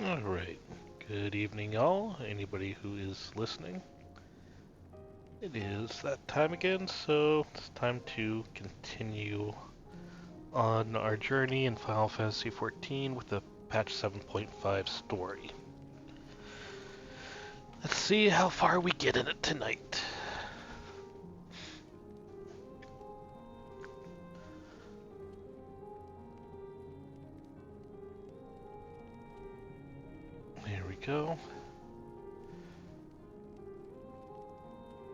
Alright, good evening all, anybody who is listening. It is that time again, so it's time to continue on our journey in Final Fantasy XIV with the patch 7.5 story. Let's see how far we get in it tonight. There we go.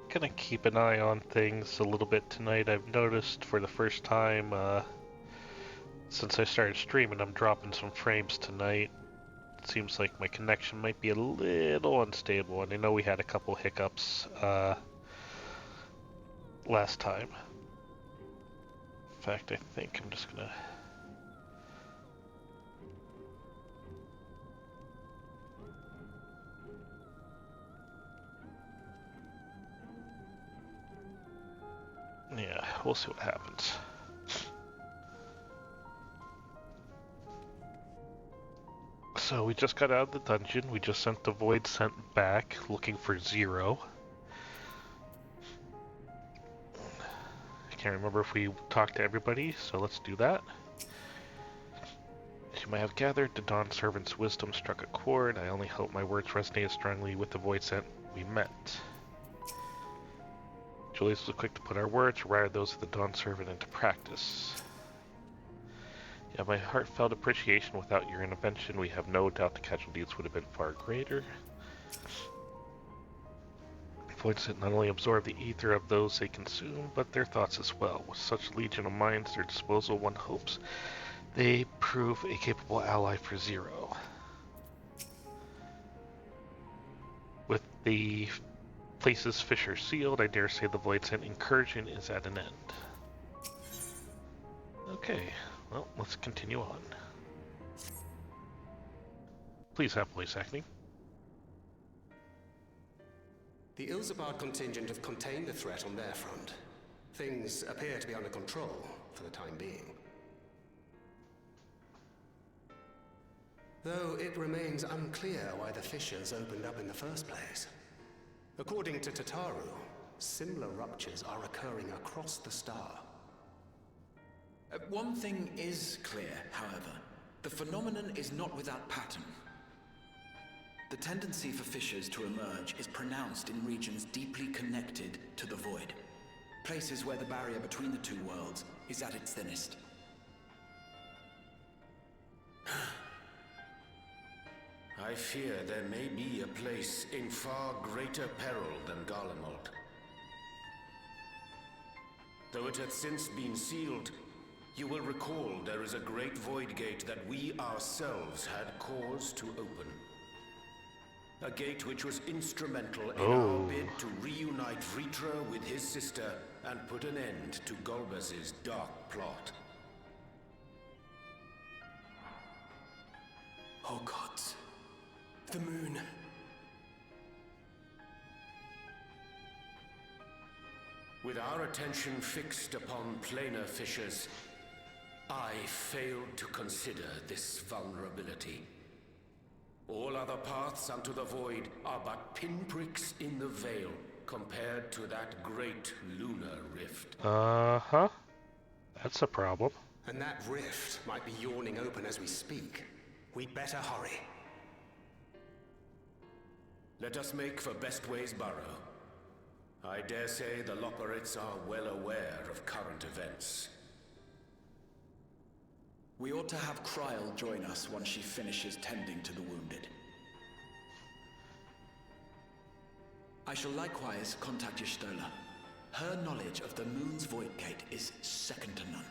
Gonna keep an eye on things a little bit tonight. I've noticed for the first time since I started streaming, I'm dropping some frames tonight. It seems like my connection might be a little unstable, and I know we had a couple hiccups last time. In fact, I think I'm just gonna... Yeah, we'll see what happens. So we just got out of the dungeon. We just sent the Void Scent back, looking for Zero. I can't remember if we talked to everybody, so let's do that. As you might have gathered, the Dawn Servant's wisdom struck a chord. I only hope my words resonated strongly with the Void Scent we met. Julius was quick to put our words, or rather those of the Dawn Servant, into practice. Yeah, my heartfelt appreciation. Without your intervention, we have no doubt the casualties would have been far greater. Void Scent not only absorb the ether of those they consume, but their thoughts as well. With such a legion of minds at their disposal, one hopes they prove a capable ally for Zero. With the place's fissure sealed, I dare say the Void Scent incursion is at an end. Okay, well, let's continue on. Please have voice acting. The Ilzabard contingent have contained the threat on their front. Things appear to be under control, for the time being. Though it remains unclear why the fissures opened up in the first place. According to Tataru, similar ruptures are occurring across the star. One thing is clear, however. The phenomenon is not without pattern. The tendency for fissures to emerge is pronounced in regions deeply connected to the void. Places where the barrier between the two worlds is at its thinnest. I fear there may be a place in far greater peril than Garlemald. Though it hath since been sealed, you will recall there is a great void gate that we ourselves had cause to open. A gate which was instrumental in our bid to reunite Vritra with his sister and put an end to Golbez's dark plot. Oh gods. The moon. With our attention fixed upon planar fissures, I failed to consider this vulnerability. All other paths unto the void are but pinpricks in the veil compared to that great lunar rift. Uh-huh. That's a problem. And that rift might be yawning open as we speak. We'd better hurry. Let us make for Bestway's burrow. I dare say the Loporrits are well aware of current events. We ought to have Kryl join us once she finishes tending to the wounded. I shall likewise contact Y'shtola. Her knowledge of the moon's void gate is second to none.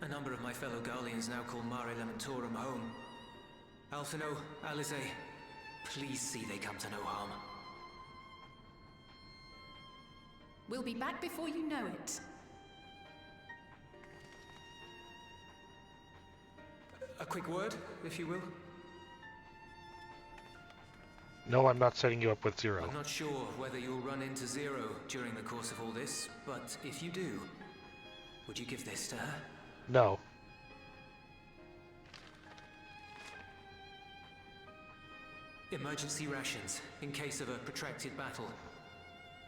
A number of my fellow Garleans now call Mare Lamentorum home. Alphino, Alize, please see they come to no harm. We'll be back before you know it. A quick word, if you will. No, I'm not setting you up with Zero. I'm not sure whether you'll run into Zero during the course of all this, but if you do, would you give this to her? No. Emergency rations, in case of a protracted battle.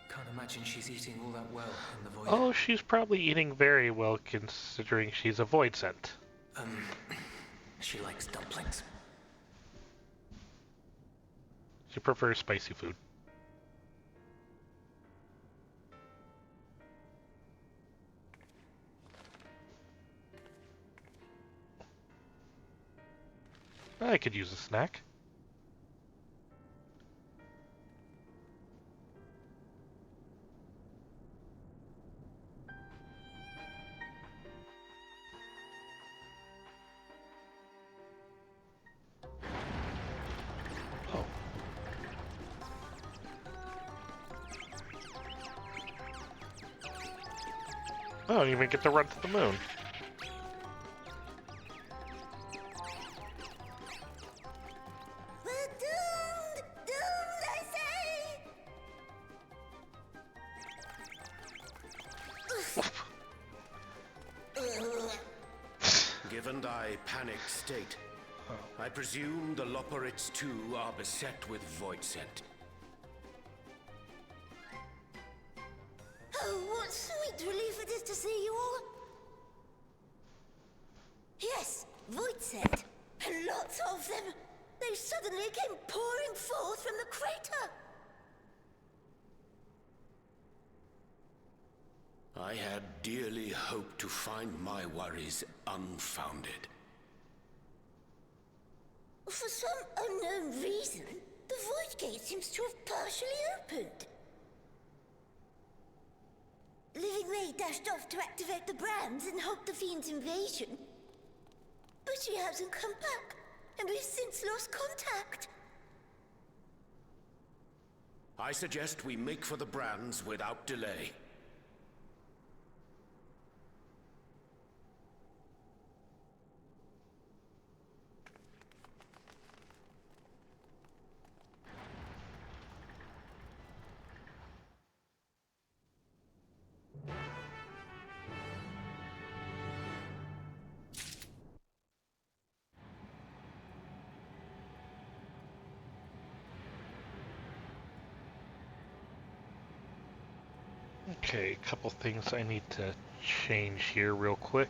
Can't imagine she's eating all that well in the void. Oh, she's probably eating very well considering she's a void scent. She likes dumplings. She prefers spicy food. I could use a snack. Oh. I don't even get to run to the moon. We're doomed! Doomed, I say! Given thy panicked state, I presume the Loporrits too are beset with void scent. Oh, what sweet relief it is to see you all! Yes, void scent, and lots of them! They suddenly came pouring forth from the crater! I had dearly hoped to find my worries unfounded. For some unknown reason, the void gate seems to have partially opened. Living Ray dashed off to activate the brands and halt the Fiend's invasion. But she hasn't come back, and we've since lost contact. I suggest we make for the brands without delay. Okay, a couple things I need to change here real quick.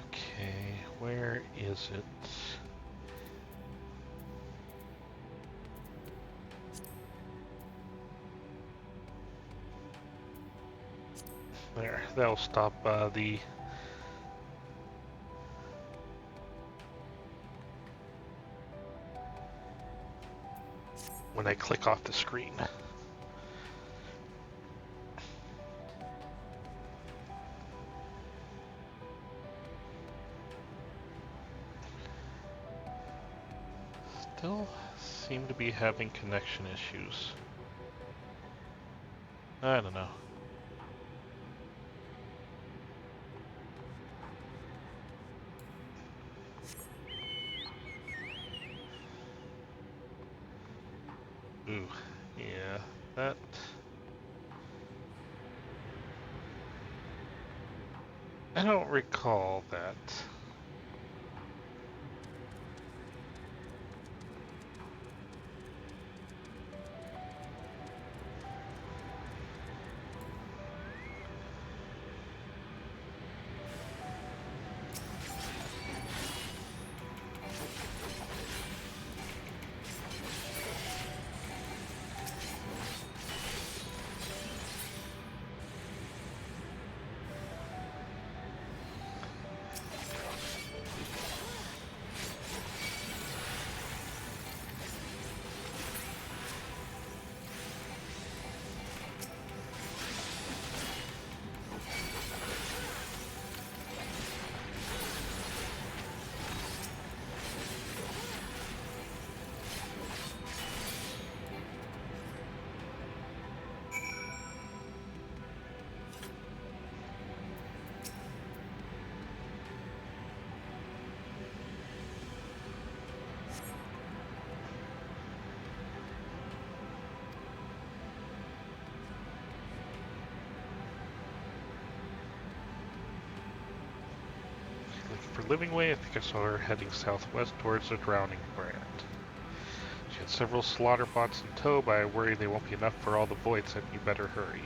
Okay, where is it? There, that'll stop the when I click off the screen. Still seem to be having connection issues. I don't know. Ooh, yeah, that... I don't recall that. for Living Way. I think I saw her heading southwest towards the Drowning Brand. She had several slaughter bots in tow, but I worry they won't be enough for all the voids, and you better hurry.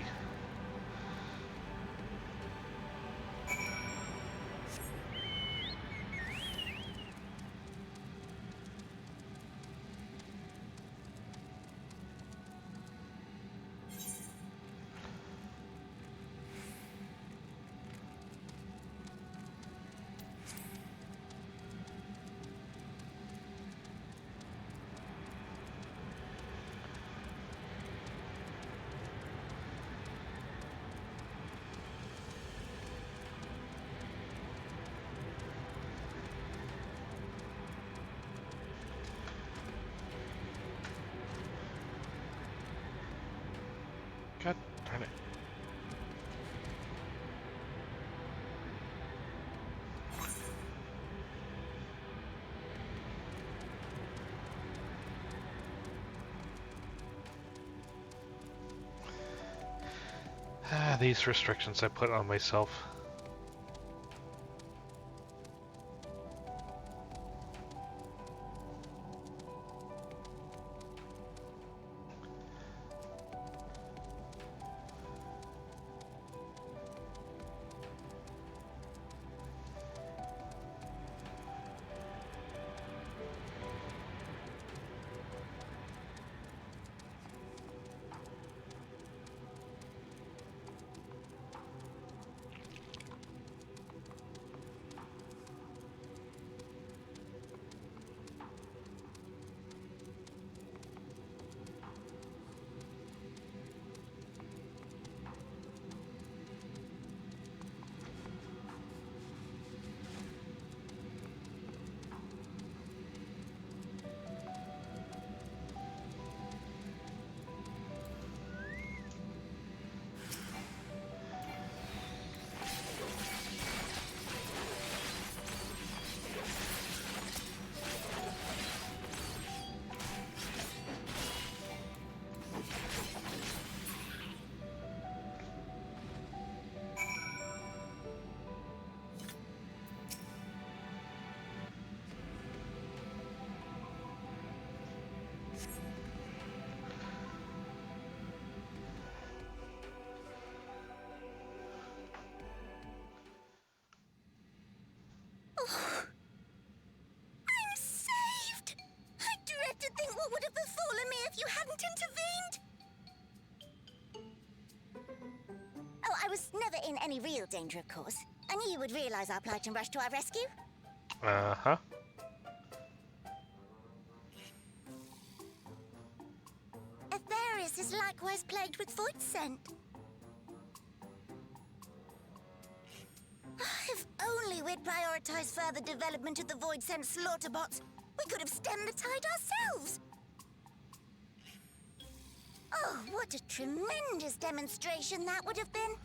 God darn it. These restrictions I put on myself. I'm saved! I dread to think what would have befallen me if you hadn't intervened! Oh, I was never in any real danger, of course. I knew you would realize our plight and rush to our rescue. Uh-huh. Aetherius is likewise plagued with void scent. If only we'd prioritized further development of the void scent slaughter bots, we could have stemmed the tide ourselves. Oh, what a tremendous demonstration that would have been.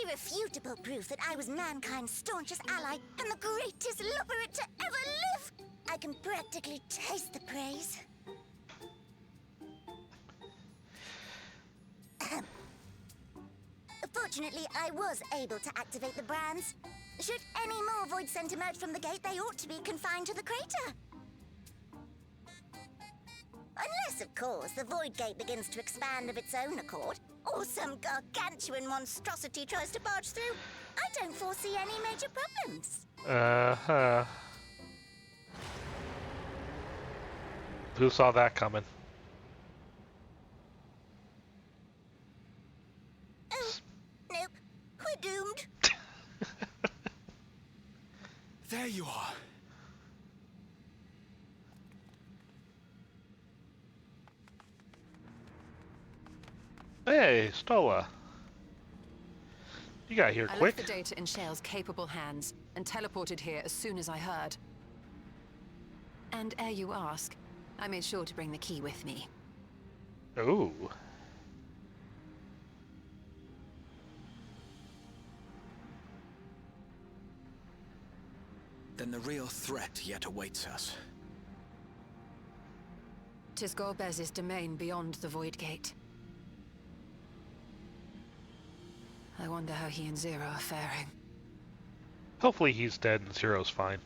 Irrefutable proof that I was mankind's staunchest ally and the greatest lubberate to ever live. I can practically taste the praise. Fortunately, I was able to activate the brands. Should any more void scent emerge from the gate, they ought to be confined to the crater. Unless, of course, the void gate begins to expand of its own accord, or some gargantuan monstrosity tries to barge through. I don't foresee any major problems. Uh-huh. Who saw that coming? Oh, nope. We're doomed. There you are. Hey, Stola. You got here I quick. left the data in Shale's capable hands and teleported here as soon as I heard. And ere you ask, I made sure to bring the key with me. Ooh. Then the real threat yet awaits us. 'Tis Golbez's domain beyond the Void Gate. I wonder how he and Zero are faring. Hopefully he's dead and Zero's fine.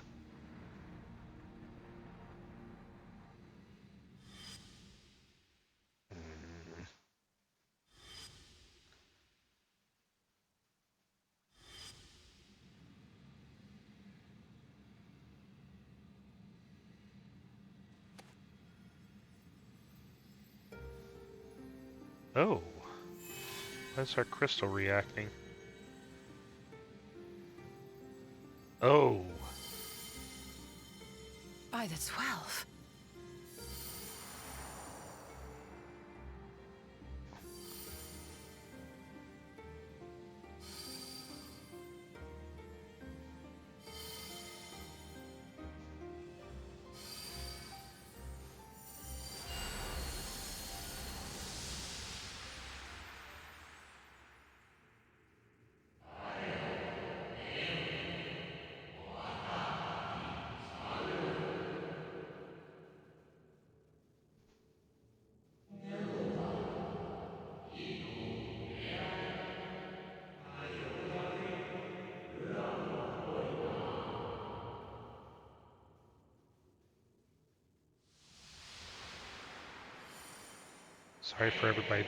Oh. Why's our crystal reacting? Oh. By the 12. Sorry for everybody.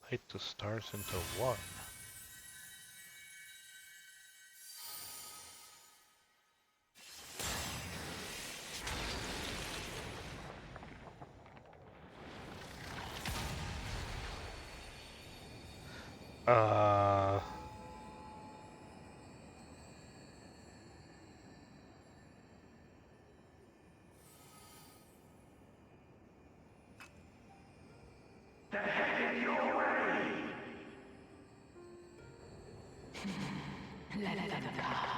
Light the stars into one. Uh... Let them come.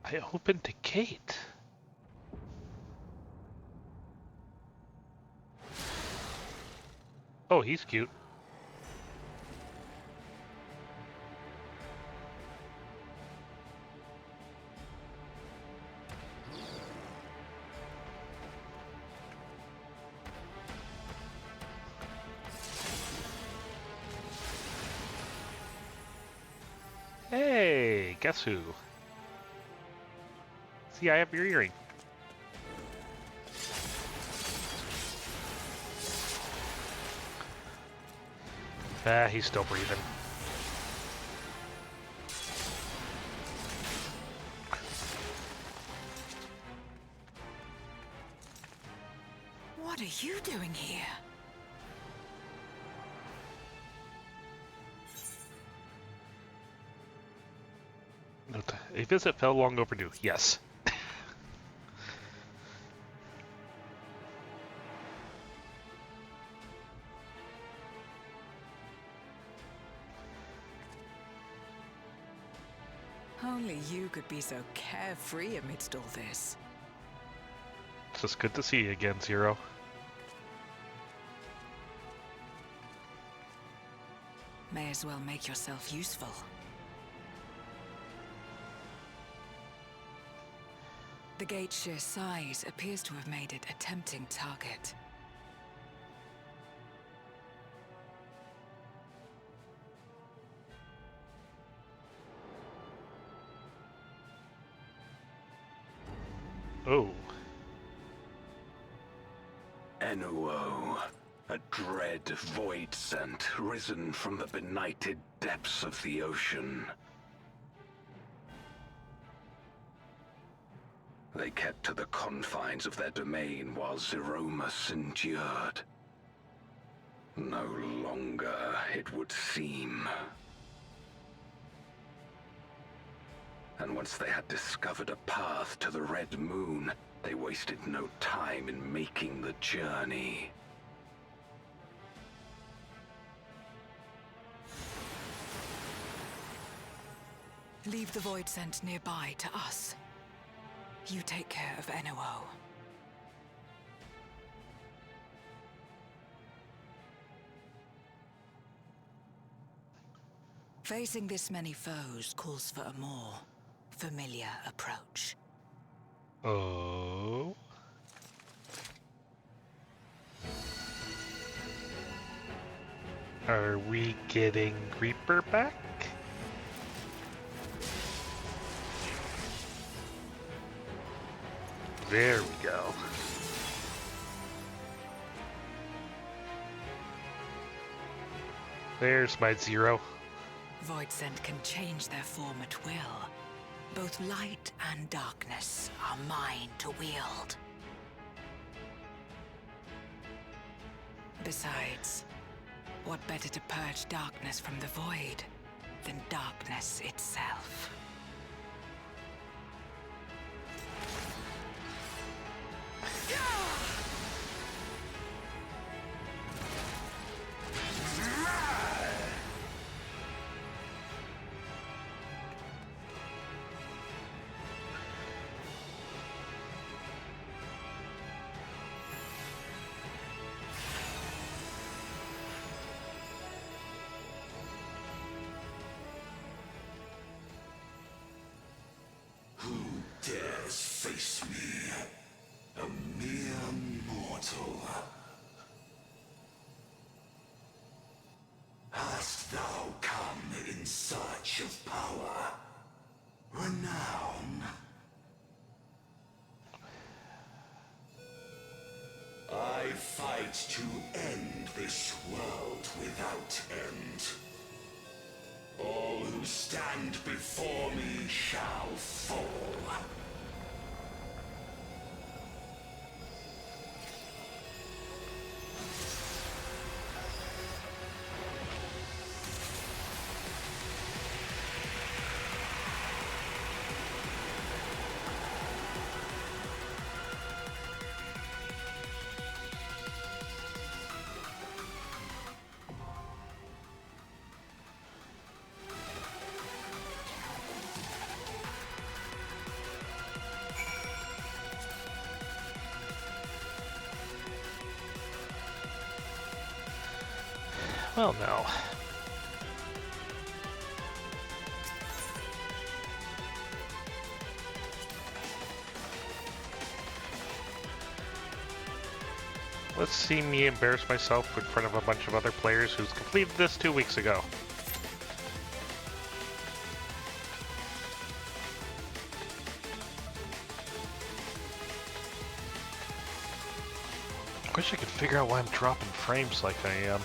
I opened the gate. Oh, he's cute. Hey, guess who? See, I have your earring. Ah, he's still breathing. What are you doing here? A visit felt long overdue. Yes. Only you could be so carefree amidst all this. It's just good to see you again, Zero. May as well make yourself useful. The gate's sheer size appears to have made it a tempting target. Oh. Enuo, a dread void scent risen from the benighted depths of the ocean. They kept to the confines of their domain while Zeromus endured. No longer, it would seem. And once they had discovered a path to the Red Moon, they wasted no time in making the journey. Leave the Void Scent nearby to us. You take care of NOO. Facing this many foes calls for a more familiar approach. Oh. Are we getting Reaper back? There we go. There's my Zero. Void Scent can change their form at will. Both light and darkness are mine to wield. Besides, what better to purge darkness from the Void than darkness itself? Dares face me, a mere mortal. Hast thou come in search of power, renown? I fight to end this world without end. All who stand before me shall fall. Well, now. Let's see me embarrass myself in front of a bunch of other players who's completed this 2 weeks ago. I wish I could figure out why I'm dropping frames like I am.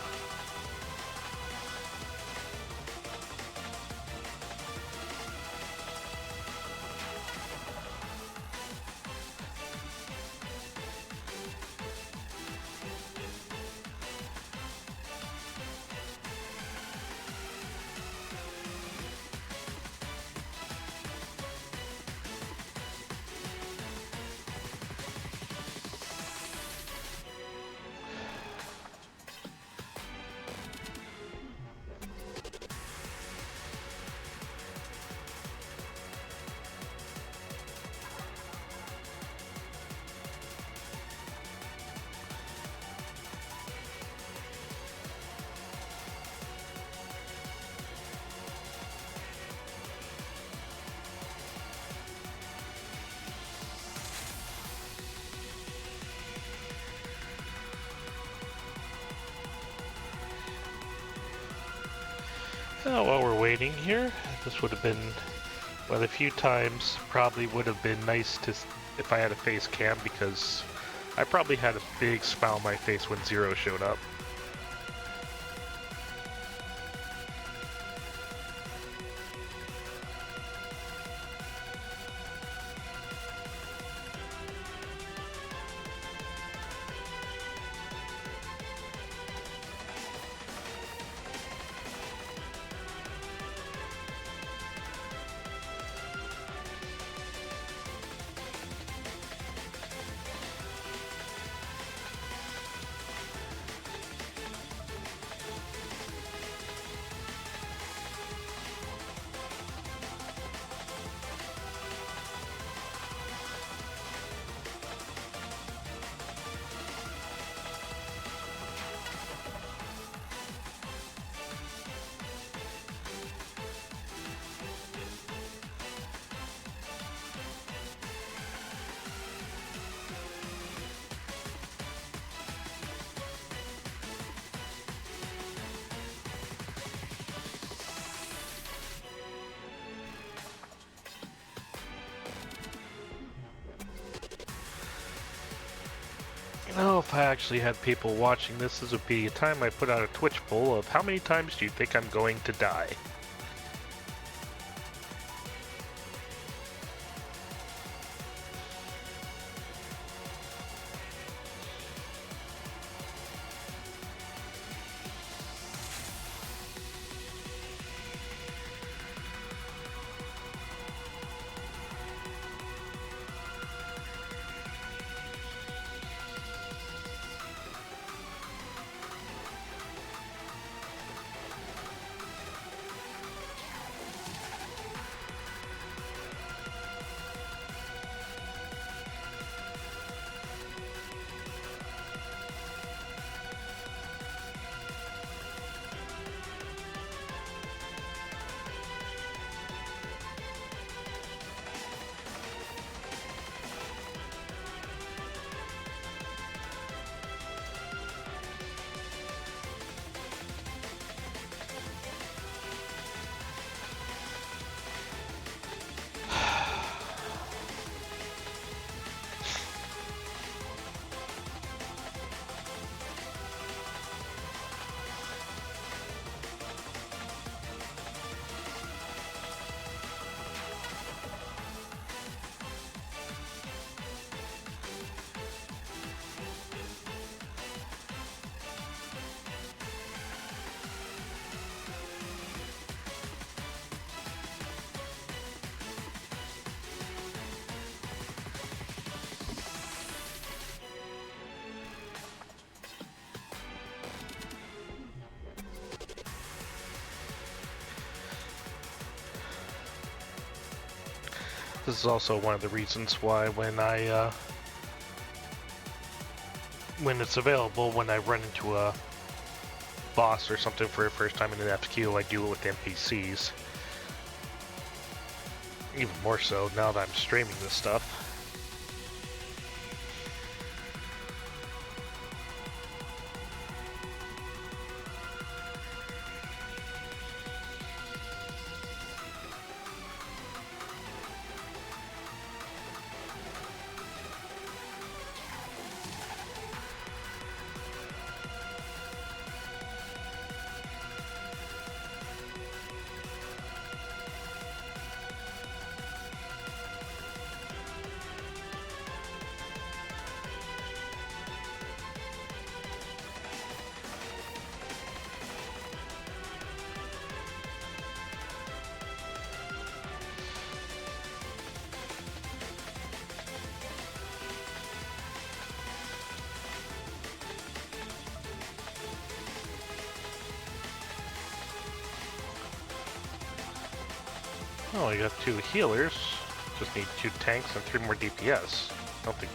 While we're waiting here, this would have been one of the few times probably would have been nice to if I had a face cam, because I probably had a big smile on my face when Zero showed up. Oh, if I actually had people watching this would be a time I put out a Twitch poll of how many times do you think I'm going to die? This is also one of the reasons why when it's available, when I run into a boss or something for the first time in an FQ, I do it with NPCs. Even more so now that I'm streaming this stuff. Oh, I got 2 healers. Just need 2 tanks and 3 more DPS. Don't think.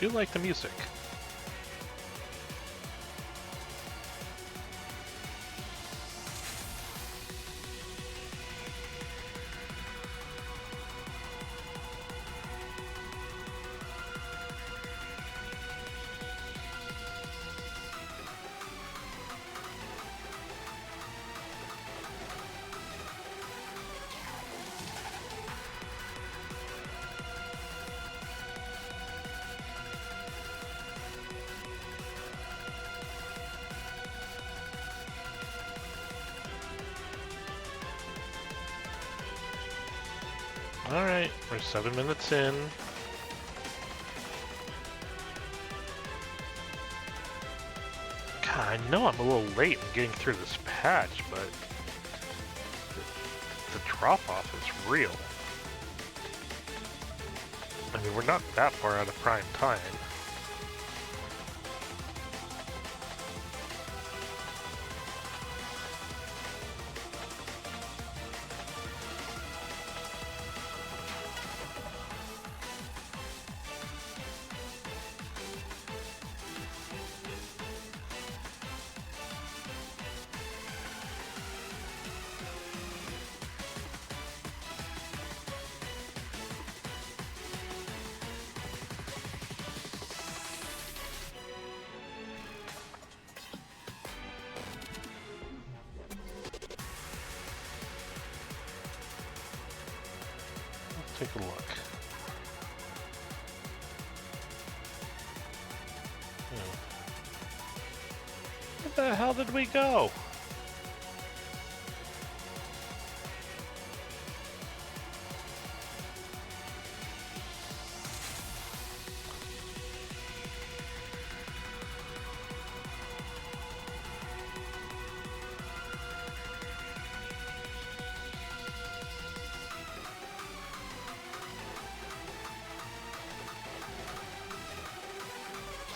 Do like the music. Alright, we're 7 minutes in. God, I know I'm a little late in getting through this patch, but the drop-off is real. I mean, we're not that far out of prime time. Take a look. Where the hell did we go?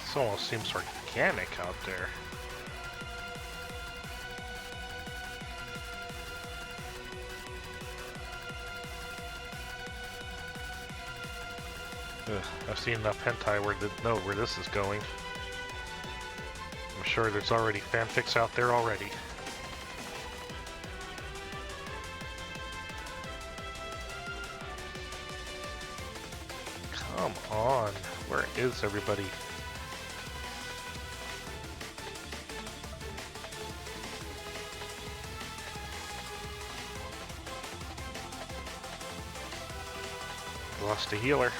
This almost seems organic out there. Ugh, I've seen enough hentai where to know where this is going. I'm sure there's already fanfics out there already. Come on, where is everybody? Lost a healer.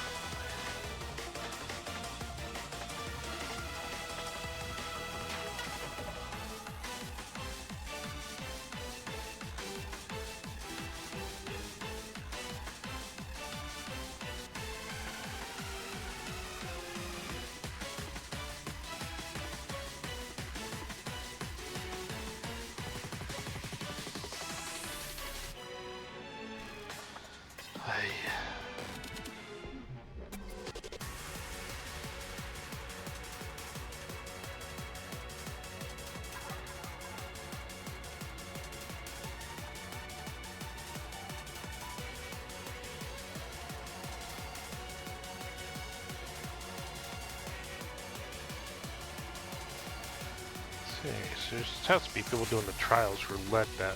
Okay, so there has to be people doing the trials roulette that.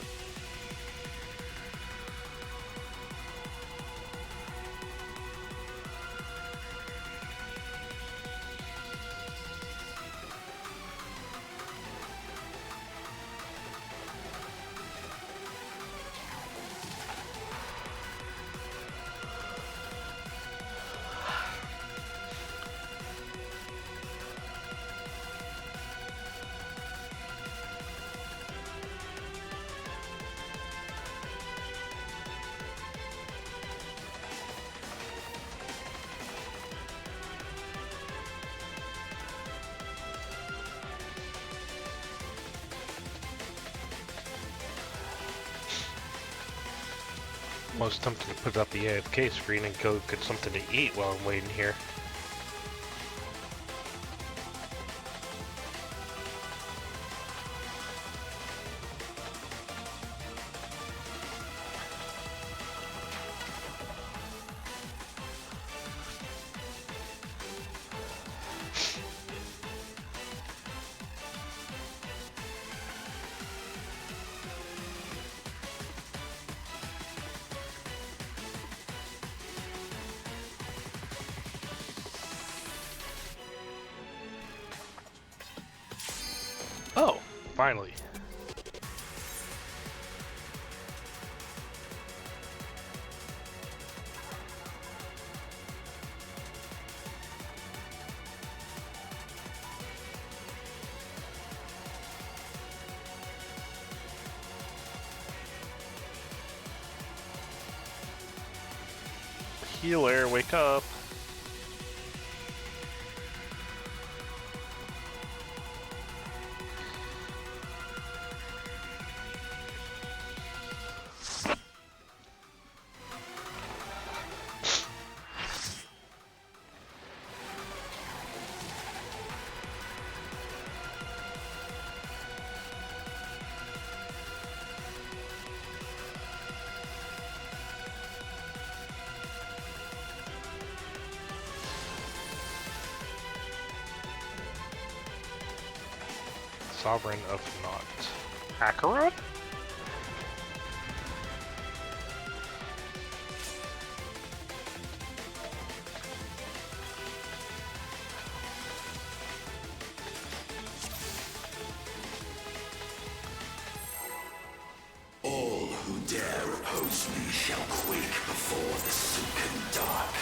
Most tempted to put up the AFK screen and go get something to eat while I'm waiting here. Oh, finally. Healer, wake up. Sovereign of Naught. Akaron? All who dare oppose Once we shall quake before the silken dark.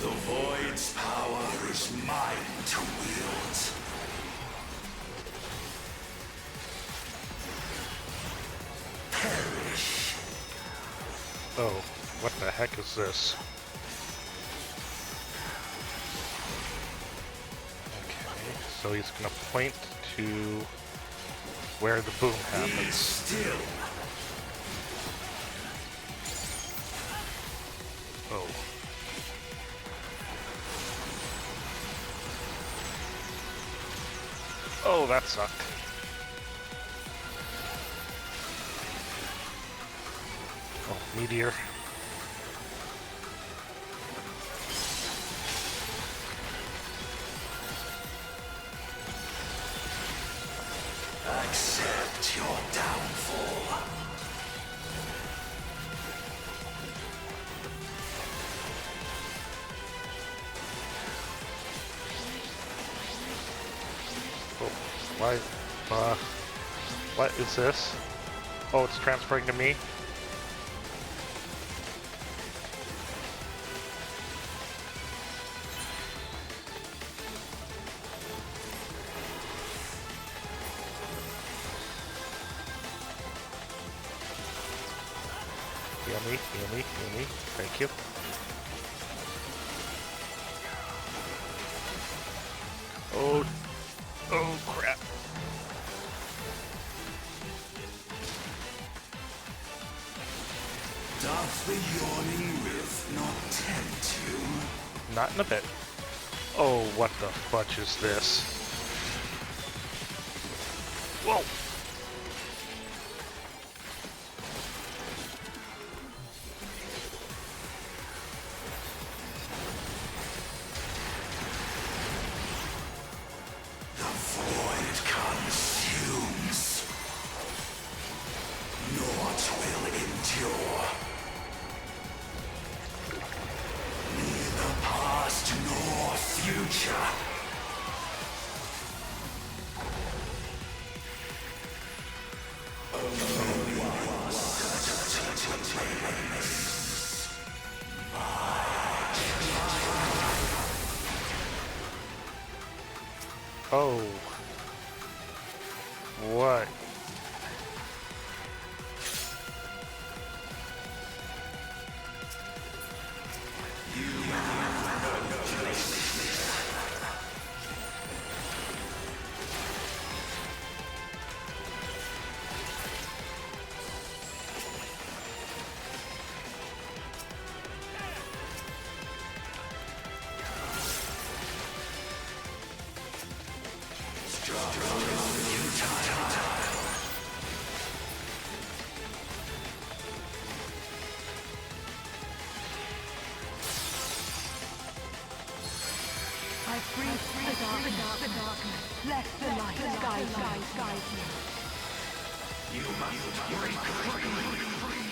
The Void's power is mine to wield. Perish. Oh, what the heck is this? Okay, so he's gonna point to where the boom Be happens. still. Oh. Oh, that sucked. Oh, meteor. Accept your downfall. Oh, why? What is this? Oh, it's transferring to me? Heal me. Thank you. Oh crap. Doth the yawning rift not tempt you? Not in a bit. Oh, what the fudge is this? Whoa! The void consumes. Naught will endure. Neither past nor future. Oh. What? I free the darkness. Let the light guide me. You must break free.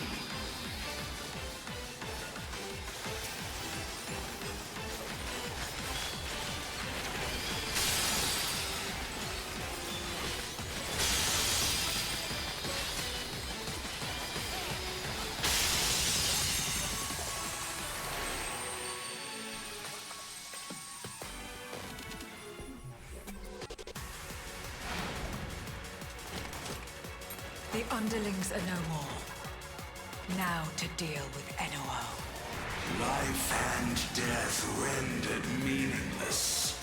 The underlings are no more. Now to deal with NOO. Life and death rendered meaningless.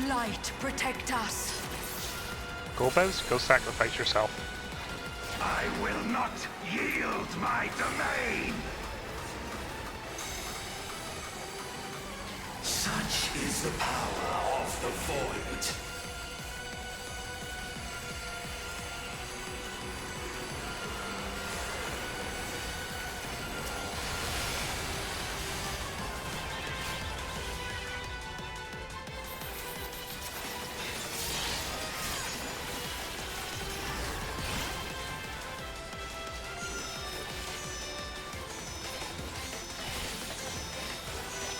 Light, protect us. Go, Bez, go sacrifice yourself. I will not yield my domain! Such is the power of the Void.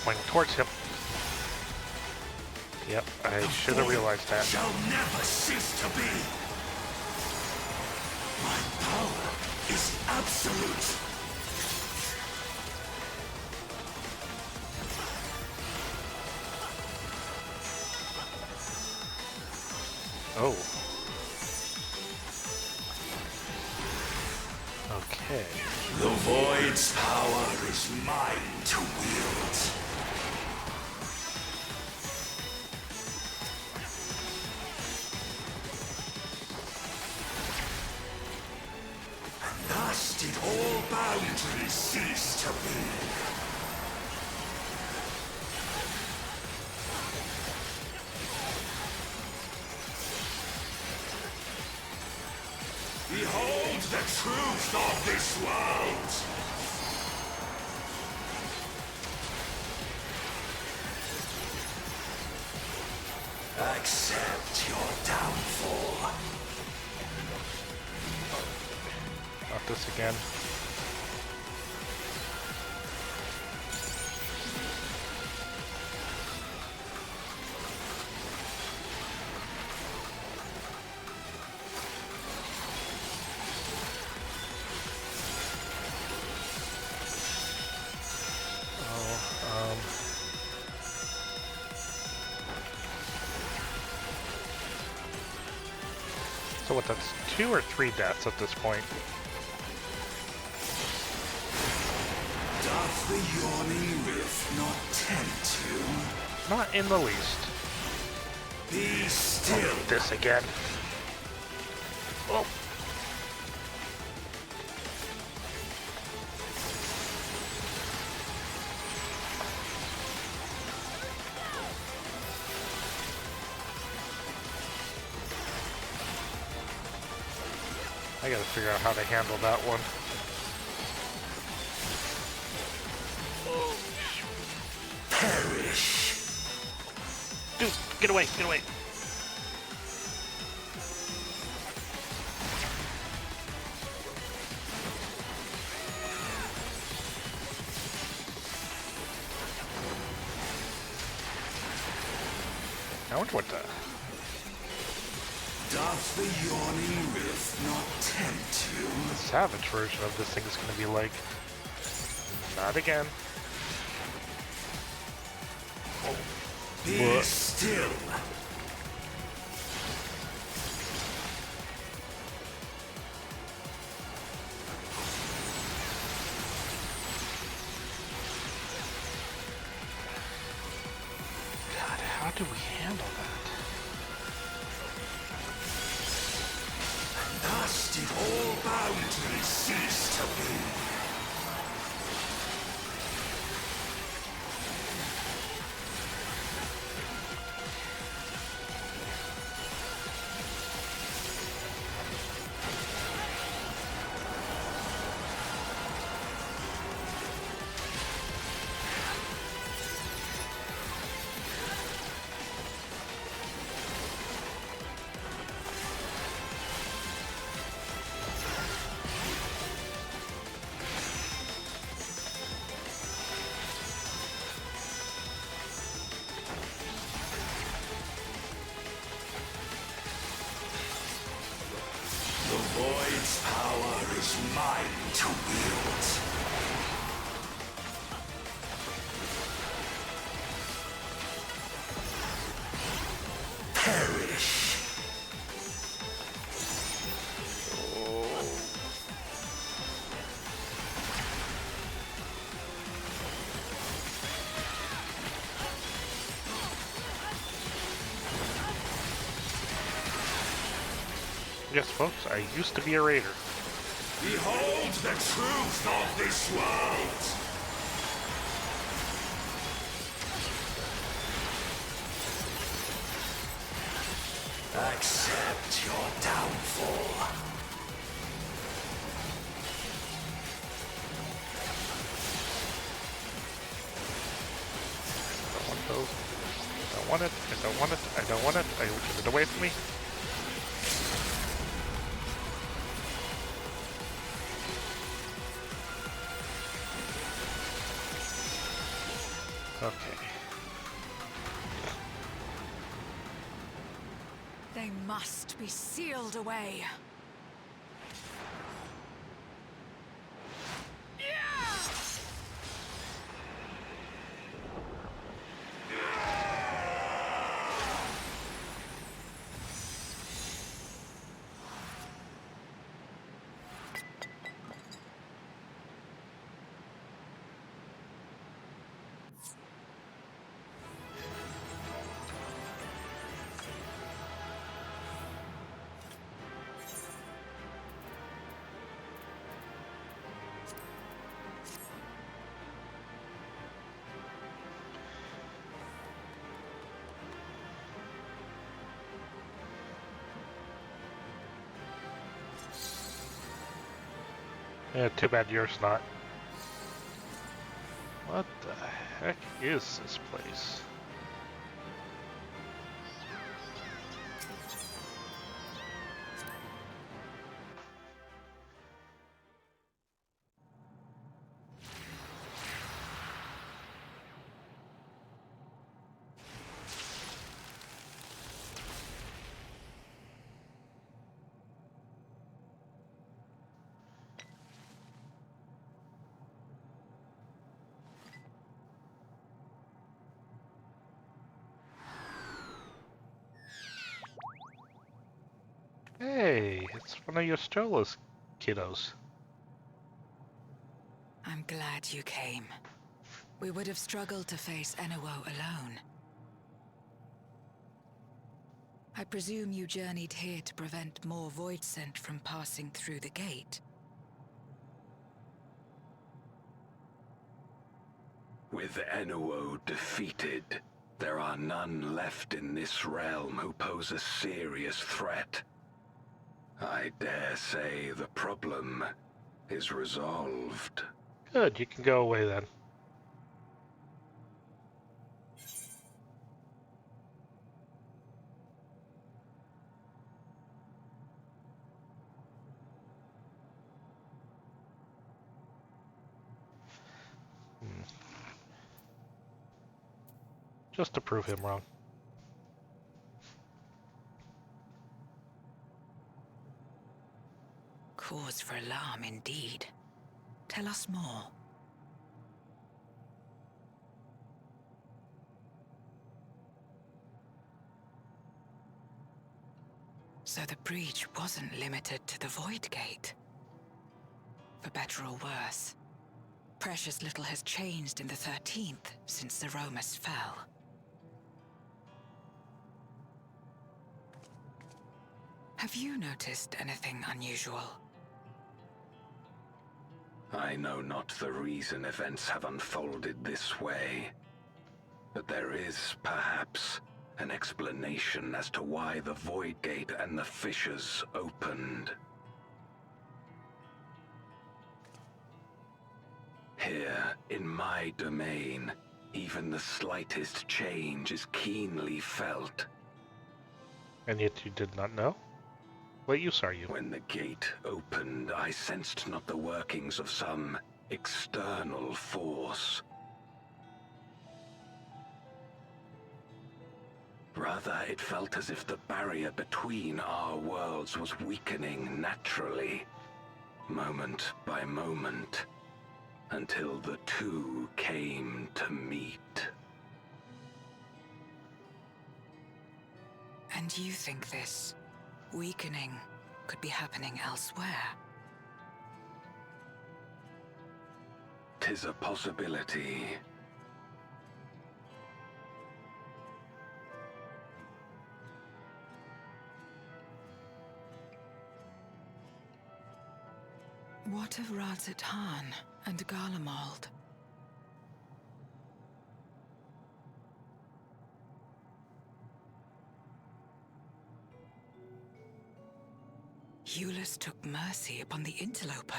pointing towards him. Yep, I should have realized that. Shall never cease to be. My power is absolute. Oh. Okay. The Void's power is mine to wield. And thus did all boundaries cease to be. Behold the truth of this world! Accept your downfall. Not this again. So what, that's 2 or 3 deaths at this point? Doth the yawning rift not tempt you? Not in the least. Be still. Oh, this again. Oh. I gotta figure out how to handle that one. Perish. Dude, get away, get away. I wonder what the... Doth the yawning rift not tempt you? The savage version of this thing is going to be like... Not again. Be still. God, how do we handle that? Thus did all boundaries cease to be. The Void's power is mine to wield. Perish. Yes, folks, I used to be a raider. Behold the truth of this world! Accept your downfall. Don't want those. Don't want it. I don't want it. I don't want it. I get it away from me. Okay. They must be sealed away. Yeah, too bad yours not. What the heck is this place? Hey, it's one of your Strola's kiddos. I'm glad you came. We would have struggled to face Enuo alone. I presume you journeyed here to prevent more Void Scent from passing through the gate. With Enuo defeated, there are none left in this realm who pose a serious threat. I dare say the problem is resolved. Good, you can go away then. Just to prove him wrong. Cause for alarm indeed. Tell us more. So the breach wasn't limited to the Void Gate. For better or worse, precious little has changed in the 13th since Zeromus fell. Have you noticed anything unusual? I know not the reason events have unfolded this way, but there is, perhaps, an explanation as to why the Void Gate and the fissures opened. Here, in my domain, even the slightest change is keenly felt. And yet you did not know? What use are you? When the gate opened, I sensed not the workings of some external force. Rather, it felt as if the barrier between our worlds was weakening naturally, moment by moment, until the two came to meet. And you think this weakening could be happening elsewhere? 'Tis a possibility. What of Razat Han and Garlemald? Eulus took mercy upon the interloper.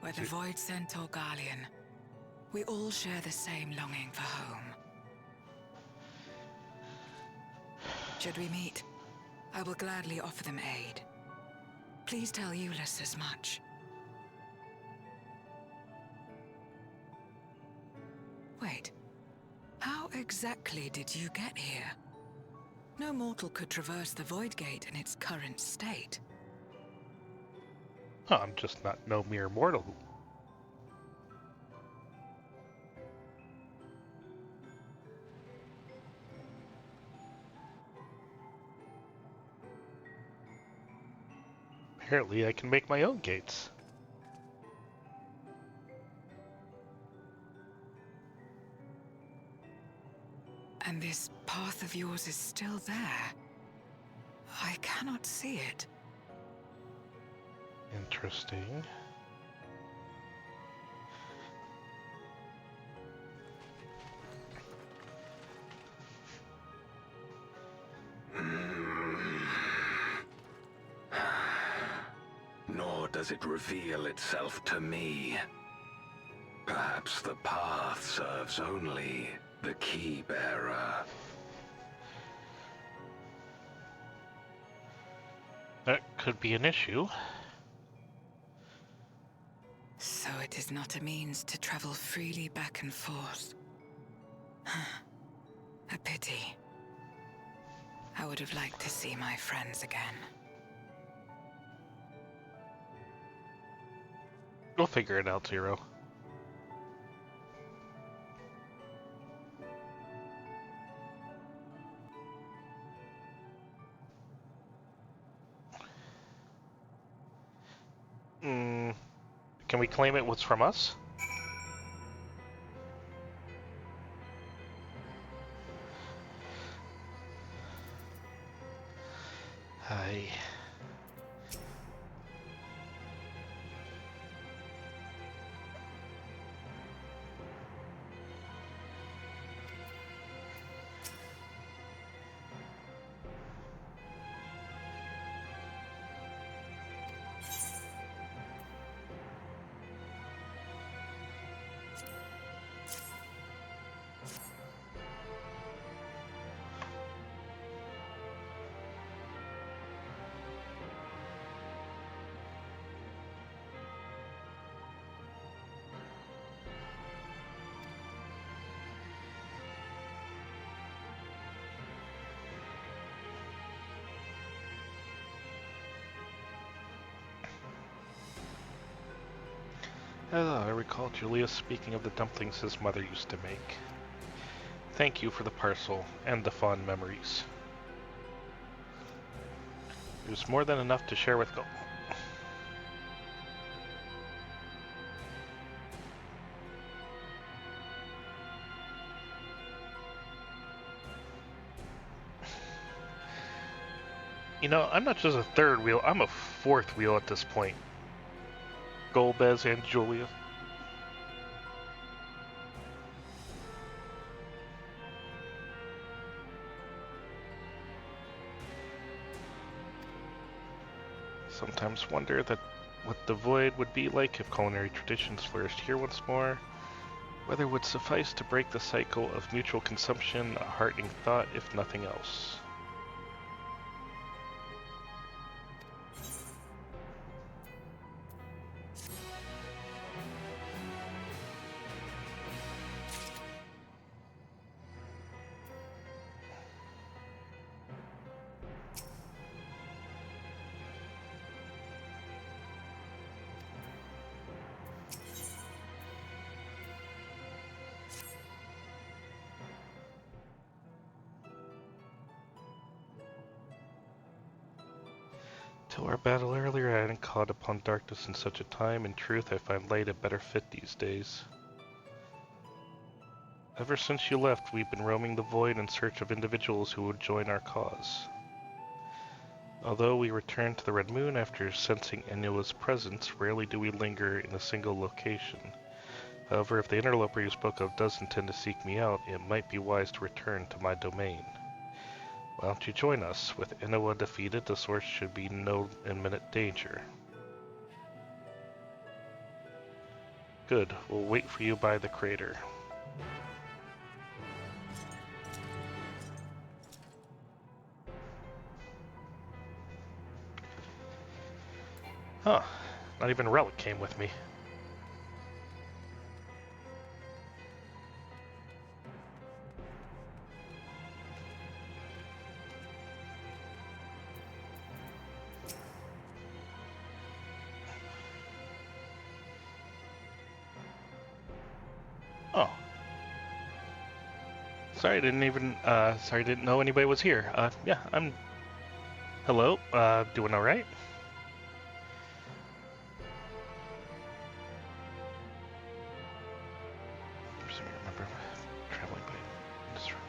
Whether Void Scent or Garlean, we all share the same longing for home. Should we meet, I will gladly offer them aid. Please tell Euless as much. Wait. How exactly did you get here? No mortal could traverse the Void Gate in its current state. Oh, I'm just not no mere mortal. Apparently I can make my own gates. And this path of yours is still there. I cannot see it. Interesting. Nor does it reveal itself to me. Perhaps the path serves only the key bearer. That could be an issue. So it is not a means to travel freely back and forth. A pity. I would have liked to see my friends again. We'll figure it out, Zero. Can we claim it was from us? Hi. I recall Julius speaking of the dumplings his mother used to make. Thank you for the parcel and the fond memories. It was more than enough to share with You know, I'm not just a third wheel, I'm a fourth wheel at this point. Golbez and Julia. Sometimes wonder that what the Void would be like if culinary traditions flourished here once more. Whether it would suffice to break the cycle of mutual consumption, a heartening thought if nothing else. Till our battle earlier, I hadn't caught upon darkness in such a time. In truth, I find light a better fit these days. Ever since you left, we've been roaming the void in search of individuals who would join our cause. Although we return to the Red Moon after sensing Enila's presence, rarely do we linger in a single location. However, if the interloper you spoke of does intend to seek me out, it might be wise to return to my domain. Why don't you join us? With Inoa defeated, the source should be no imminent danger. Good. We'll wait for you by the crater. Huh. Not even Relic came with me. Oh. Sorry, sorry, didn't know anybody was here. Yeah, hello, doing alright? Just remember, traveling by instruction.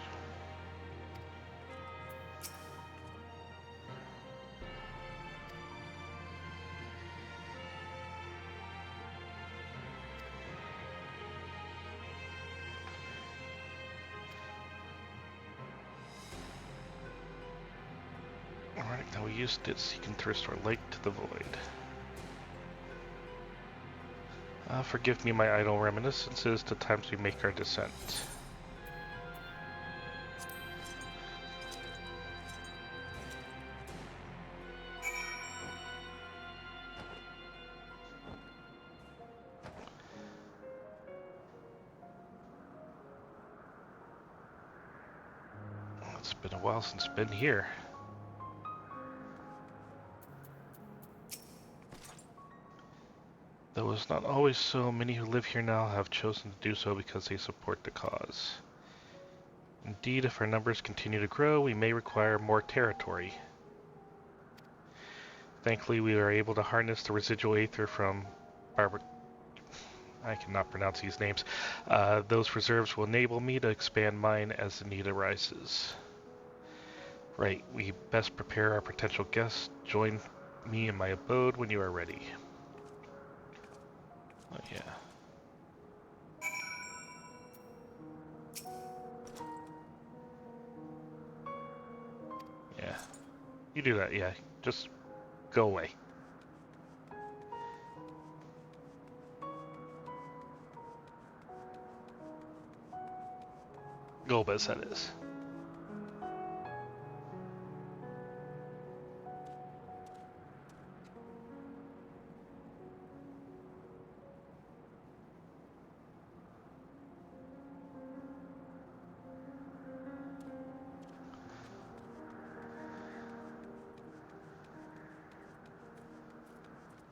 Alright, now we used it seeking to restore light to the void. Forgive me my idle reminiscences to times we make our descent. It's been a while since I've been here. Though it's not always so, many who live here now have chosen to do so because they support the cause. Indeed, if our numbers continue to grow, we may require more territory. Thankfully, we are able to harness the residual aether from I cannot pronounce these names. Those reserves will enable me to expand mine as the need arises. Right, we best prepare our potential guests. Join me in my abode when you are ready. Oh, yeah. Yeah. You do that, yeah. Just go away. Golbez, that is.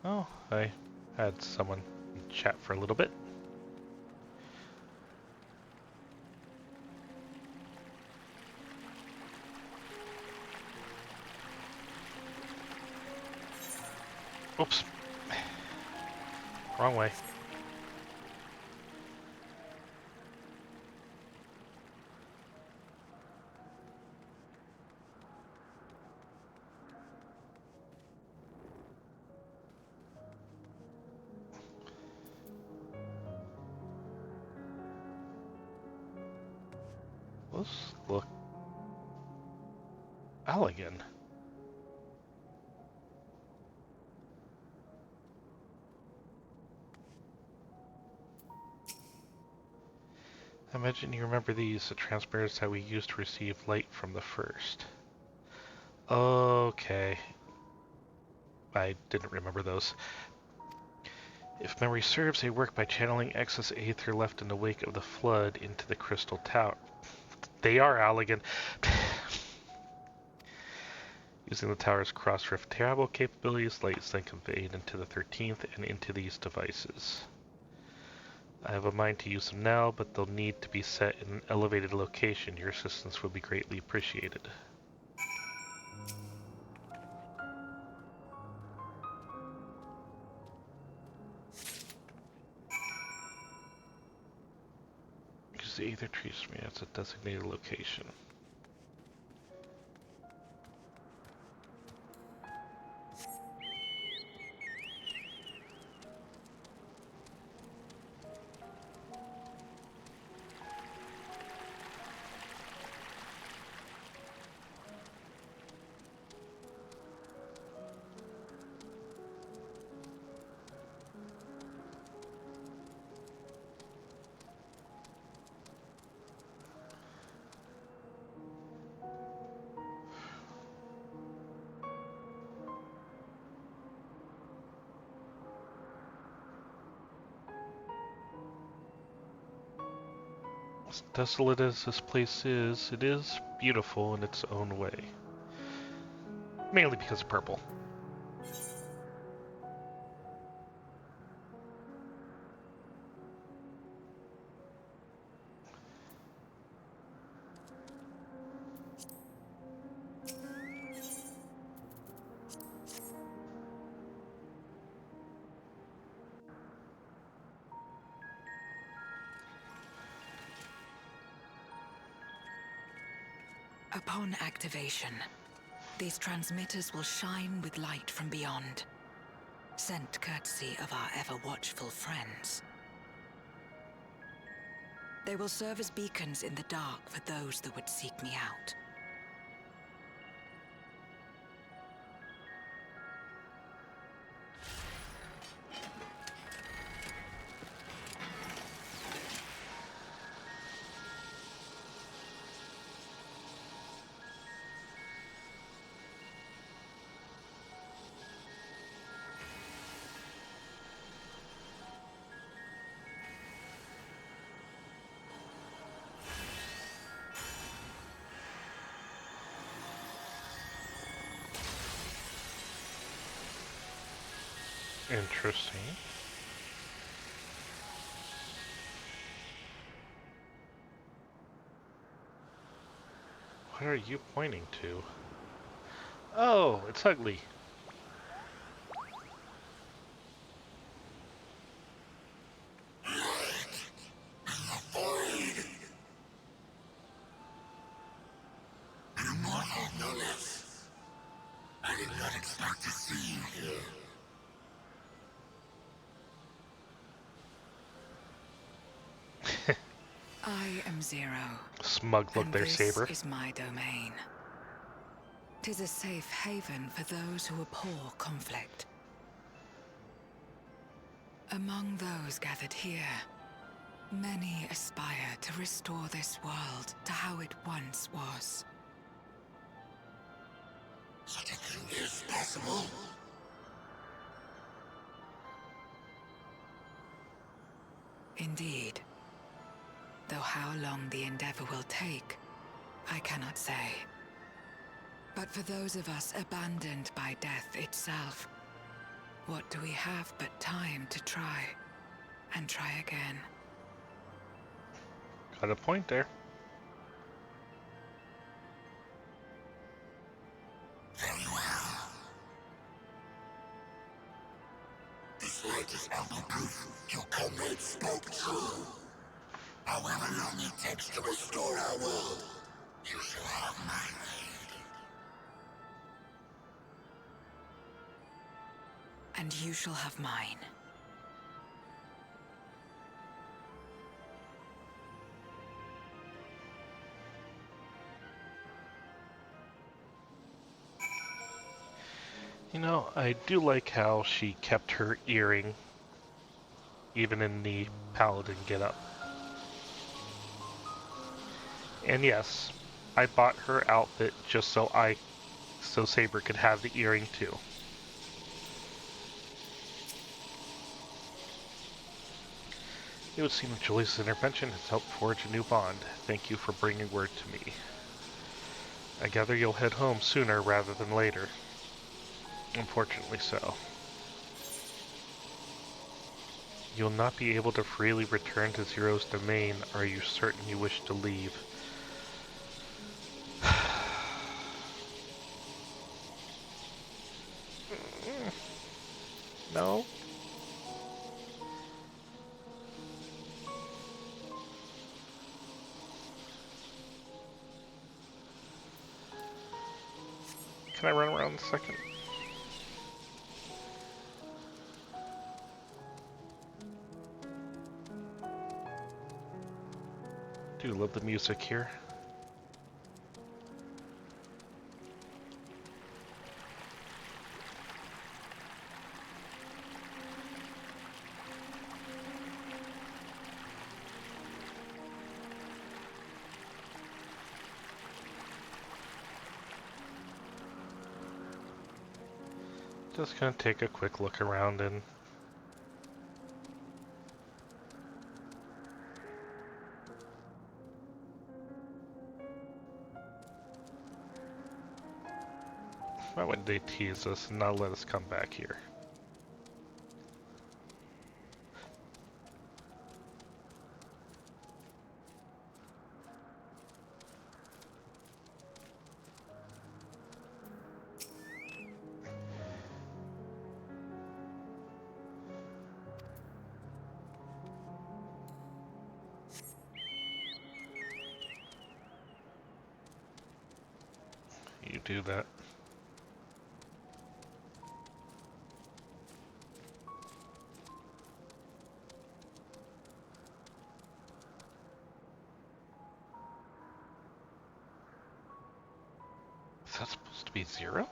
Oh, I had someone chat for a little bit. Oops. Wrong way. Let's look. Allegan. I imagine you remember these, the transmitters that we used to receive light from the first. Okay. I didn't remember those. If memory serves, they work by channeling excess aether left in the wake of the flood into the crystal tower. They are Allegan. Using the tower's cross-rift terrible capabilities, light is then conveyed into the 13th and into these devices. I have a mind to use them now, but they'll need to be set in an elevated location. Your assistance will be greatly appreciated. Use the aether trees for me. That's a designated location. As desolate as this place is, it is beautiful in its own way. Mainly because of purple. Upon activation, these transmitters will shine with light from beyond, sent courtesy of our ever-watchful friends. They will serve as beacons in the dark for those that would seek me out. Interesting. What are you pointing to? Oh, it's ugly. I did not expect to see you here. I am Zero. Smug look there, Saber. This is my domain. 'Tis a safe haven for those who abhor conflict. Among those gathered here, many aspire to restore this world to how it once was. Such a thing is possible. Indeed. Though how long the endeavor will take, I cannot say. But for those of us abandoned by death itself, what do we have but time to try, and try again? Got a point there. Very well. This light is ample proof your comrades spoke true. However long it takes to restore our world, you shall have my aid. And you shall have mine. You know, I do like how she kept her earring even in the paladin getup. And yes, I bought her outfit just so Saber could have the earring too. It would seem that Julius' intervention has helped forge a new bond. Thank you for bringing word to me. I gather you'll head home sooner rather than later. Unfortunately so. You'll not be able to freely return to Zero's domain. Are you certain you wish to leave? No? Can I run around a second? Do love the music here. Just gonna take a quick look around and Why would they tease us and not let us come back here? You do that. Is that supposed to be 0?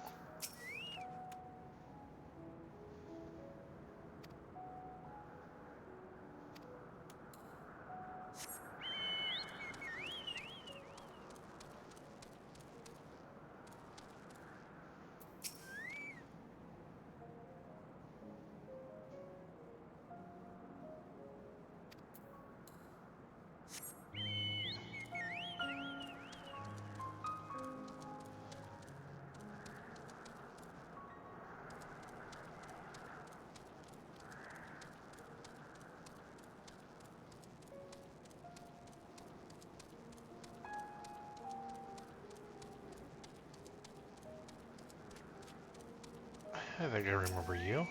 I think I remember you.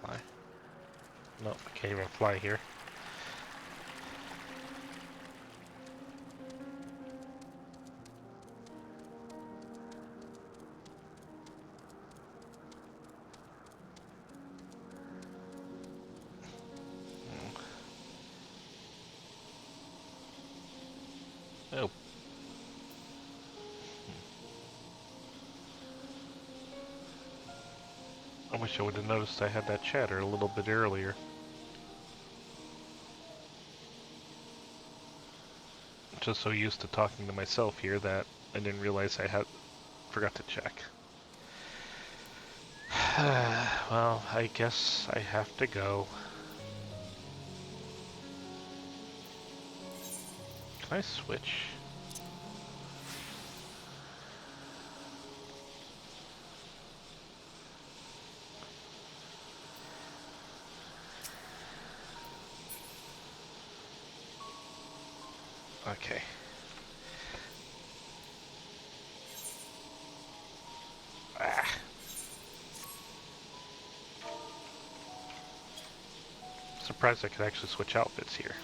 Fly. No, I can't even fly here. Oh. I wish I would have noticed I had that chatter a little bit earlier. I'm just so used to talking to myself here that I didn't realize I forgot to check. Well, I guess I have to go. Can I switch? Okay. Ah. Surprised I could actually switch outfits here.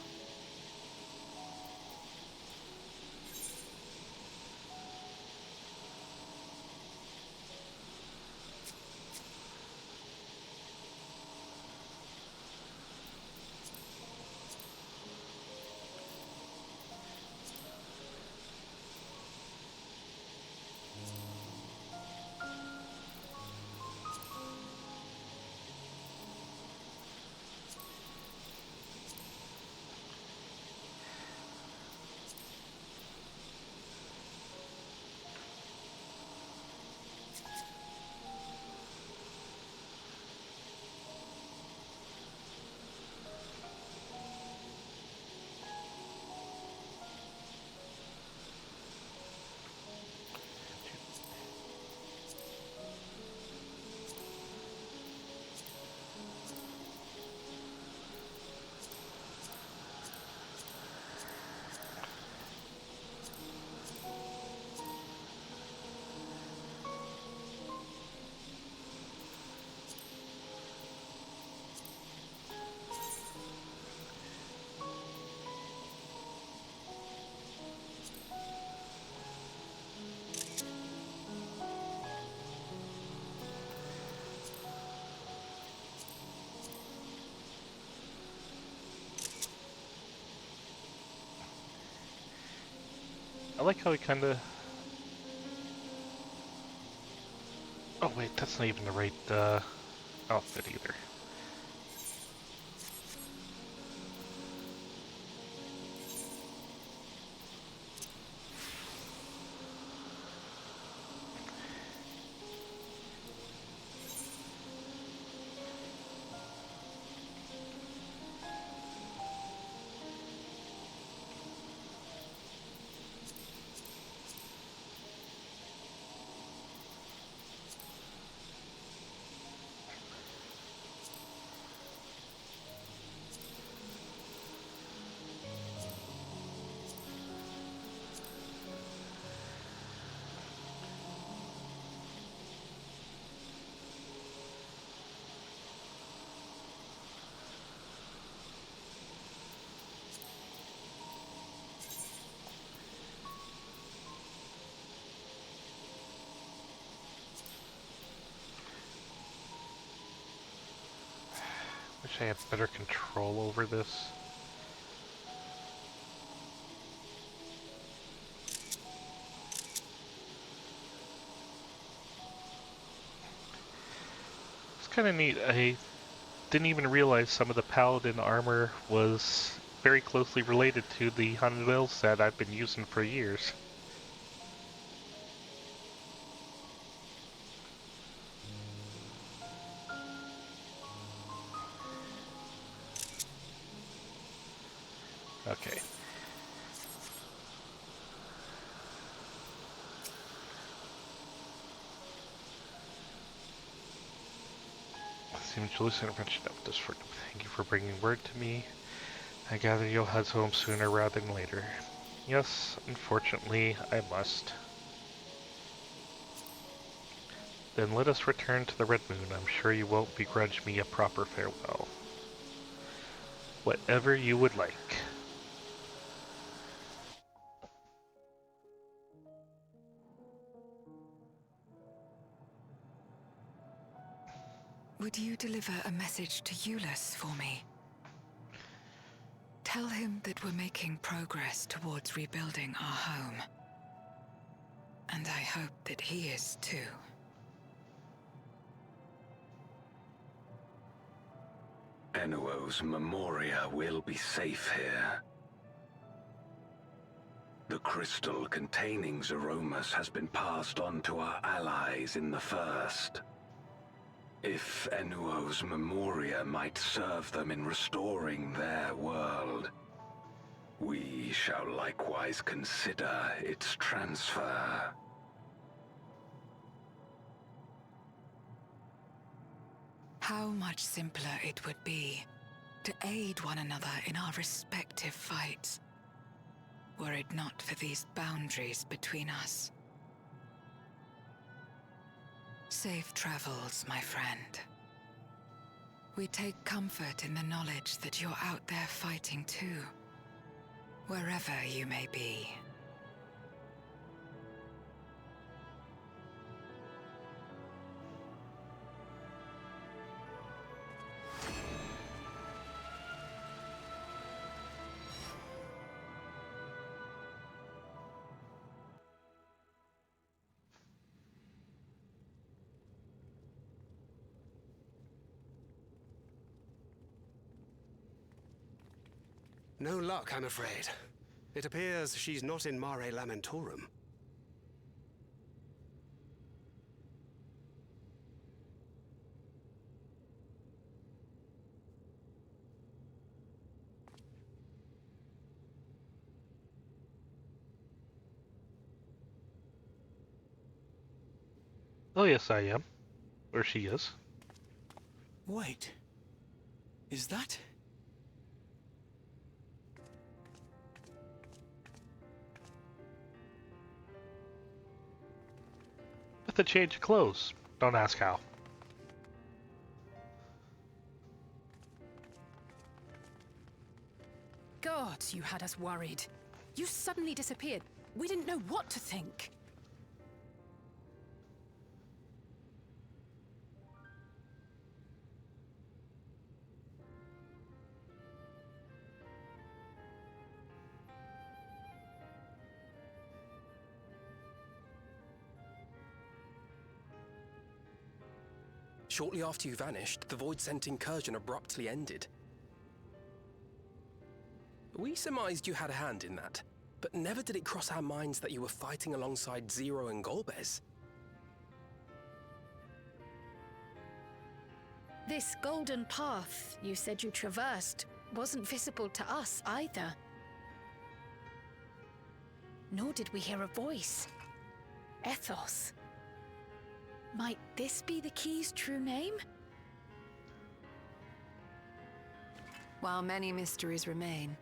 I like how he kind of... Oh wait, that's not even the right outfit either. Wish I had better control over this. It's kind of neat. I didn't even realize some of the paladin armor was very closely related to the Haunted Hill set I've been using for years. Okay. Seems Lucent mentioned up this for thank you for bringing word to me. I gather you'll head home sooner rather than later. Yes, unfortunately, I must. Then let us return to the Red Moon. I'm sure you won't begrudge me a proper farewell. Whatever you would like. Would you deliver a message to Euless for me? Tell him that we're making progress towards rebuilding our home. And I hope that he is too. Enuo's Memoria will be safe here. The crystal containing Zeromus has been passed on to our allies in the First. If Enuo's Memoria might serve them in restoring their world, we shall likewise consider its transfer. How much simpler it would be to aid one another in our respective fights, were it not for these boundaries between us. Safe travels, my friend. We take comfort in the knowledge that you're out there fighting too, wherever you may be. No luck, I'm afraid. It appears she's not in Mare Lamentorum. Oh yes, I am. Where she is. Wait. Is that... With a change of clothes. Don't ask how. God, you had us worried. You suddenly disappeared. We didn't know what to think. Shortly after you vanished, the Void-sent incursion abruptly ended. We surmised you had a hand in that, but never did it cross our minds that you were fighting alongside Zero and Golbez. This golden path you said you traversed wasn't visible to us either. Nor did we hear a voice. Ethos. Might this be the key's true name? While many mysteries remain,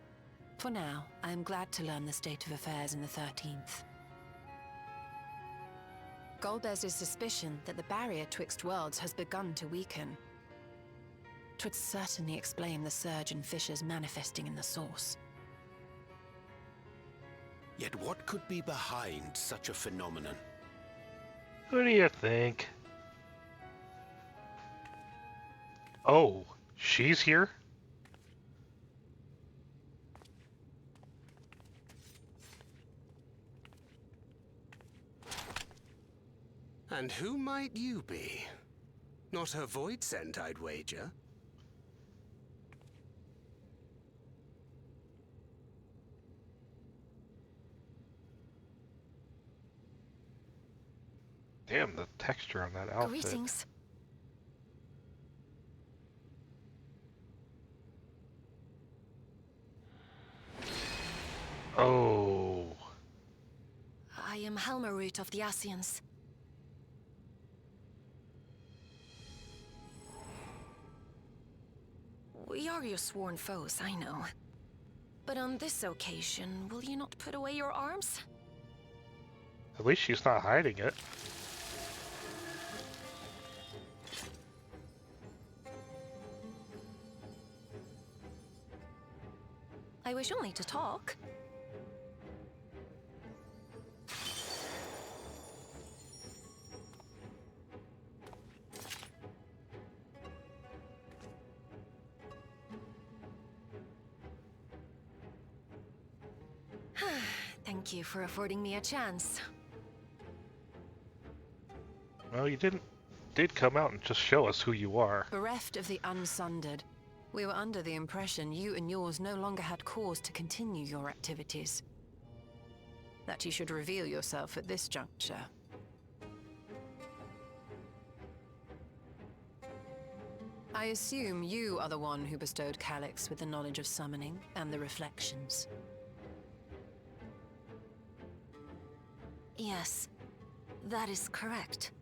for now, I am glad to learn the state of affairs in the 13th. Golbez's suspicion that the barrier twixt worlds has begun to weaken. 'Twould certainly explain the surge in fissures manifesting in the source. Yet what could be behind such a phenomenon? Who do you think? Oh, she's here? And who might you be? Not her void sent, I'd wager. Damn, the texture on that outfit. Greetings. Oh. I am Halmarut of the Asians. We are your sworn foes, I know. But on this occasion, will you not put away your arms? At least she's not hiding it. I wish only to talk. Thank you for affording me a chance. Well, you did come out and just show us who you are. Bereft of the unsundered, we were under the impression you and yours no longer had cause to continue your activities. That you should reveal yourself at this juncture. I assume you are the one who bestowed Calyx with the knowledge of summoning and the reflections. Yes, that is correct.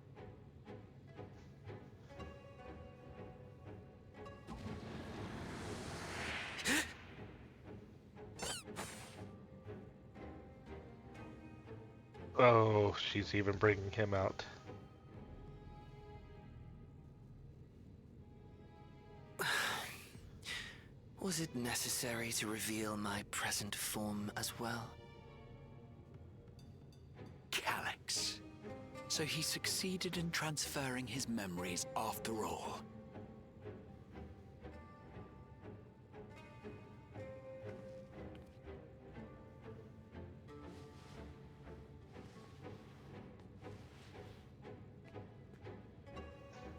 Oh, she's even bringing him out. Was it necessary to reveal my present form as well? Calyx. So he succeeded in transferring his memories after all.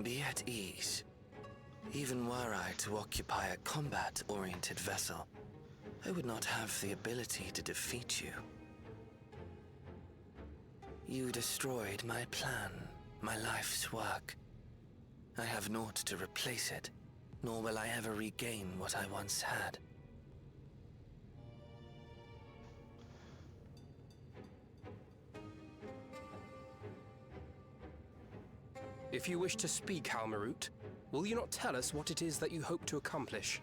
Be at ease. Even were I to occupy a combat-oriented vessel, I would not have the ability to defeat you. You destroyed my plan, my life's work. I have naught to replace it, nor will I ever regain what I once had. If you wish to speak, Halmarut, will you not tell us what it is that you hope to accomplish?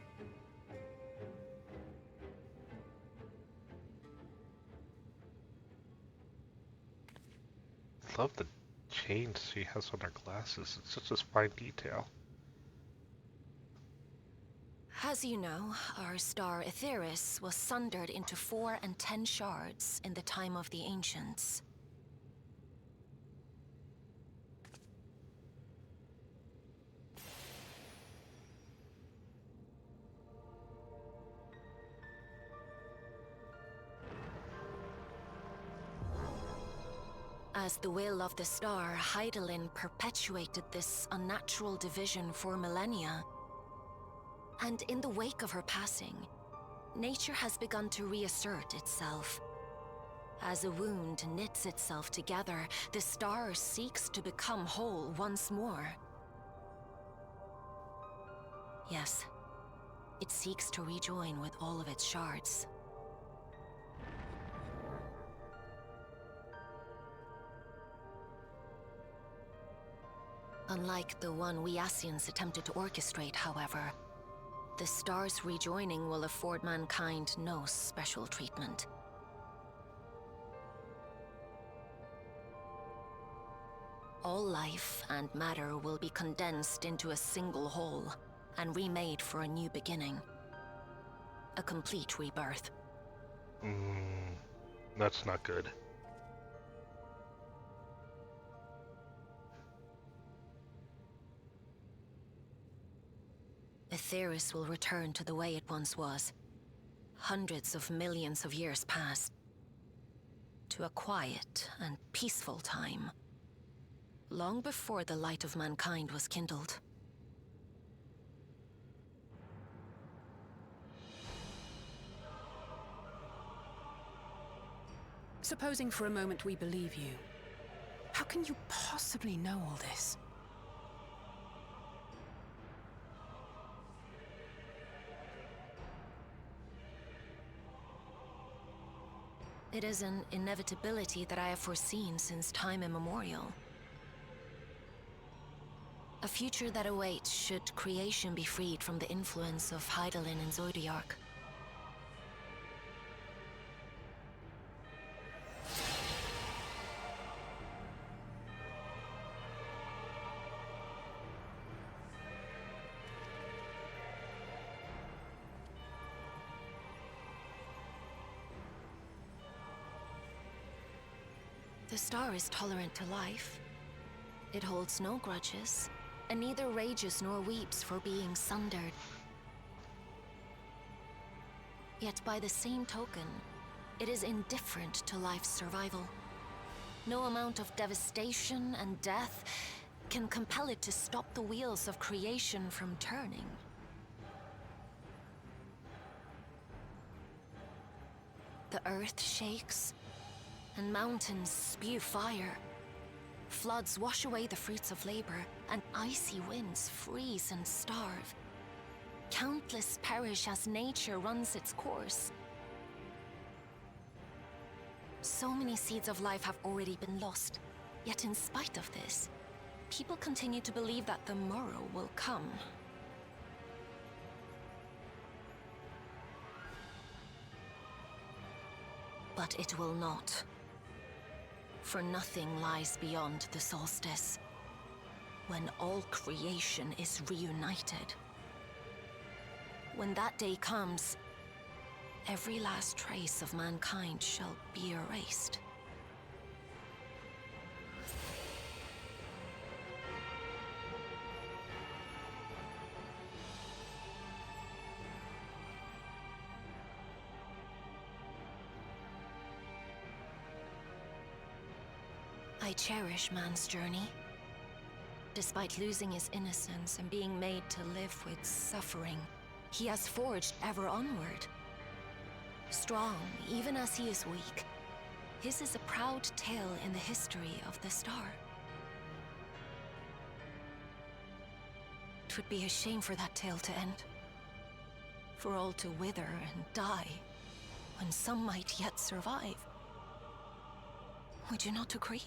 I love the chains she has on her glasses. It's such a fine detail. As you know, our star Aetheris was sundered into 4 and 10 shards in the time of the Ancients. As the will of the star, Hydaelyn perpetuated this unnatural division for millennia. And in the wake of her passing, nature has begun to reassert itself. As a wound knits itself together, the star seeks to become whole once more. Yes, it seeks to rejoin with all of its shards. Unlike the one we Ascians attempted to orchestrate, however, the star's rejoining will afford mankind no special treatment. All life and matter will be condensed into a single whole, and remade for a new beginning. A complete rebirth. That's not good. Aetheris will return to the way it once was. Hundreds of millions of years past. To a quiet and peaceful time. Long before the light of mankind was kindled. Supposing for a moment we believe you, how can you possibly know all this? It is an inevitability that I have foreseen since time immemorial. A future that awaits should creation be freed from the influence of Hydaelyn and Zodiark. The star is tolerant to life. It holds no grudges, and neither rages nor weeps for being sundered. Yet by the same token, it is indifferent to life's survival. No amount of devastation and death can compel it to stop the wheels of creation from turning. The earth shakes, and mountains spew fire. Floods wash away the fruits of labor, and icy winds freeze and starve. Countless perish as nature runs its course. So many seeds of life have already been lost. Yet in spite of this, people continue to believe that the morrow will come. But it will not. For nothing lies beyond the solstice, when all creation is reunited. When that day comes, every last trace of mankind shall be erased. I cherish man's journey. Despite losing his innocence and being made to live with suffering, he has forged ever onward. Strong, even as he is weak, his is a proud tale in the history of the star. It would be a shame for that tale to end. For all to wither and die, when some might yet survive. Would you not agree?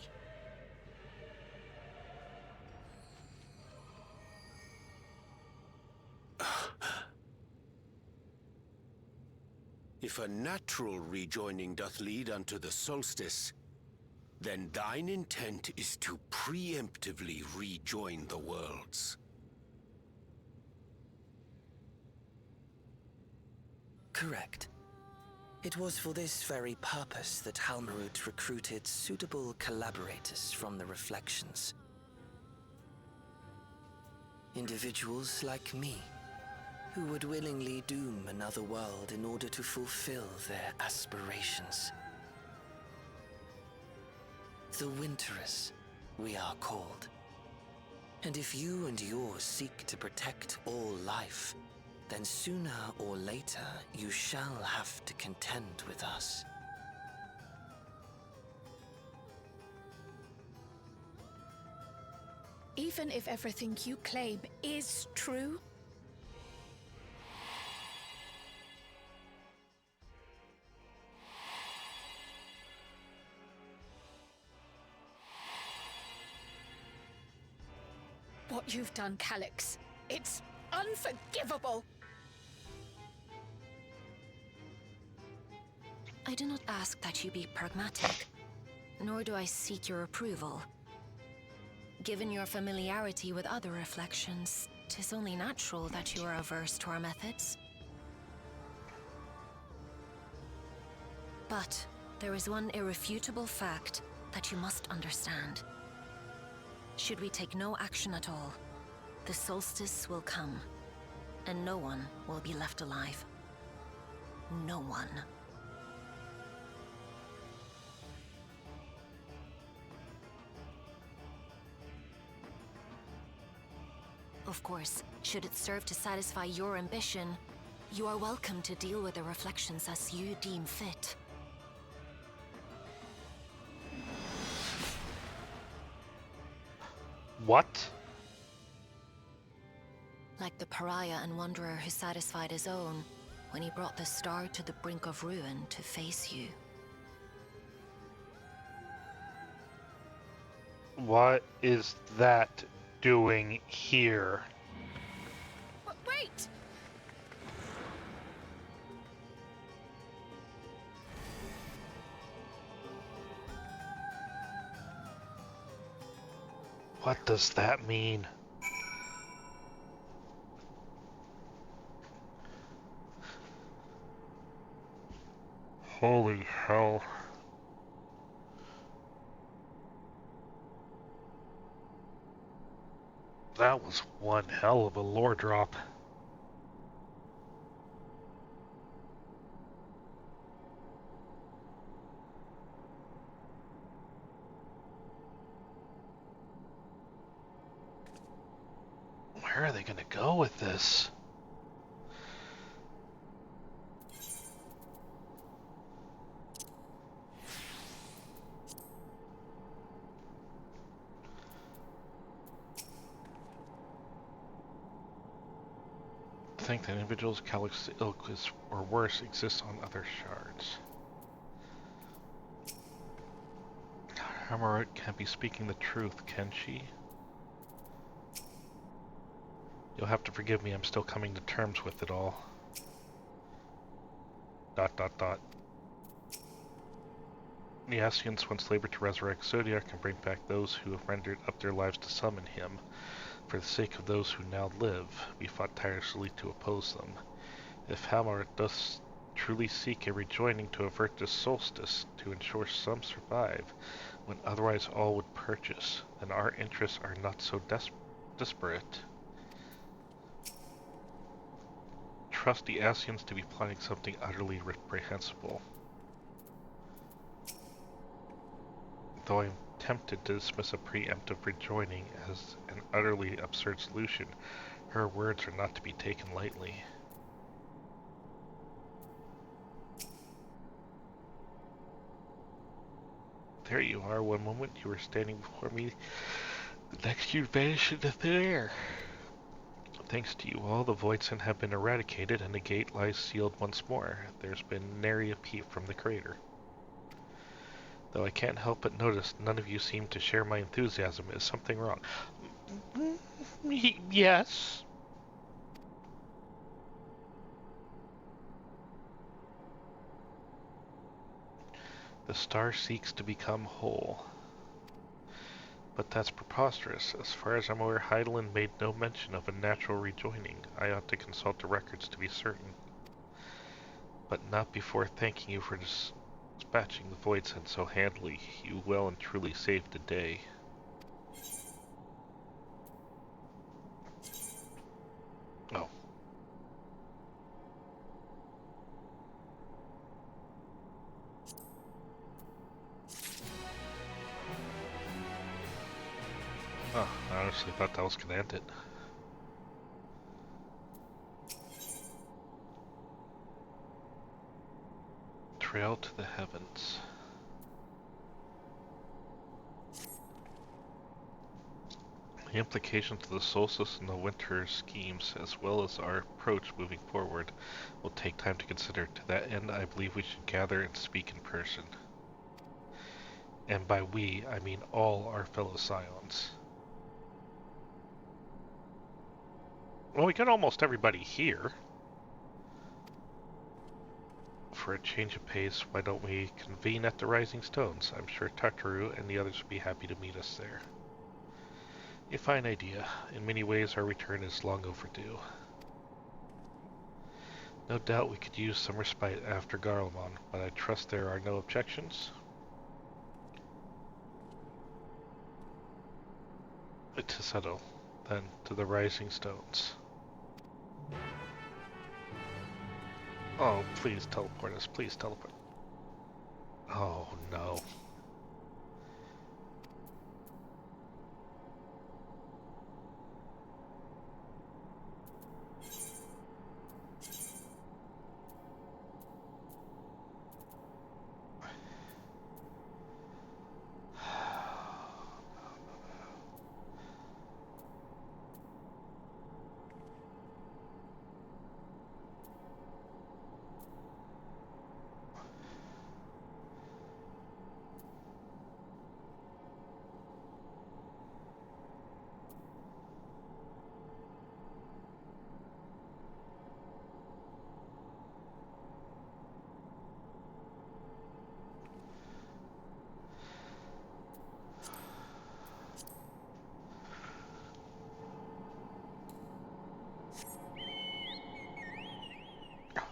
If a natural rejoining doth lead unto the solstice, then thine intent is to preemptively rejoin the worlds. Correct. It was for this very purpose that Halmarut recruited suitable collaborators from the Reflections. Individuals like me, who would willingly doom another world in order to fulfill their aspirations. The Winterers, we are called. And if you and yours seek to protect all life, then sooner or later you shall have to contend with us. Even if everything you claim is true? What you've done, Calyx, it's unforgivable! I do not ask that you be pragmatic, nor do I seek your approval. Given your familiarity with other reflections, 'tis only natural that you are averse to our methods. But there is one irrefutable fact that you must understand. Should we take no action at all, the solstice will come, and no one will be left alive. No one. Of course, should it serve to satisfy your ambition, you are welcome to deal with the reflections as you deem fit. What? Like the pariah and wanderer who satisfied his own when he brought the star to the brink of ruin to face you. What is that doing here? Wait! What does that mean? Holy hell. That was one hell of a lore drop. Where are they going to go with this? Think that individuals, Calyx, ilk, or worse, exist on other shards. Hammerite can't be speaking the truth, can she? You'll have to forgive me, I'm still coming to terms with it all. ... The Ascians once labored to resurrect Zodiac and bring back those who have rendered up their lives to summon him. For the sake of those who now live, we fought tirelessly to oppose them. If Hammer does truly seek a rejoining to avert the solstice, to ensure some survive, when otherwise all would purchase, then our interests are not so disparate. Trust the Ascians to be planning something utterly reprehensible. Though I'm tempted to dismiss a preemptive rejoining as an utterly absurd solution, her words are not to be taken lightly. There you are. One moment you were standing before me, the next you vanished into thin air. Thanks to you all, the Voidsen have been eradicated and the gate lies sealed once more. There's been nary a peep from the crater. Though I can't help but notice none of you seem to share my enthusiasm. Is something wrong? Yes. The star seeks to become whole. But that's preposterous. As far as I'm aware, Hydaelyn made no mention of a natural rejoining. I ought to consult the records to be certain. But not before thanking you for dispatching the Voidsen so handily. You well and truly saved the day. Oh. Oh, I honestly thought that was gonna end it. Trail to the heavens. The implications of the solstice and the winter schemes, as well as our approach moving forward, will take time to consider. To that end, I believe we should gather and speak in person. And by we, I mean all our fellow Scions. Well, we got almost everybody here. For a change of pace, why don't we convene at the Rising Stones? I'm sure Tataru and the others would be happy to meet us there. A fine idea. In many ways, our return is long overdue. No doubt we could use some respite after Garlemald, but I trust there are no objections. To settle, then to the Rising Stones. Oh, please teleport us, please teleport. Oh, no.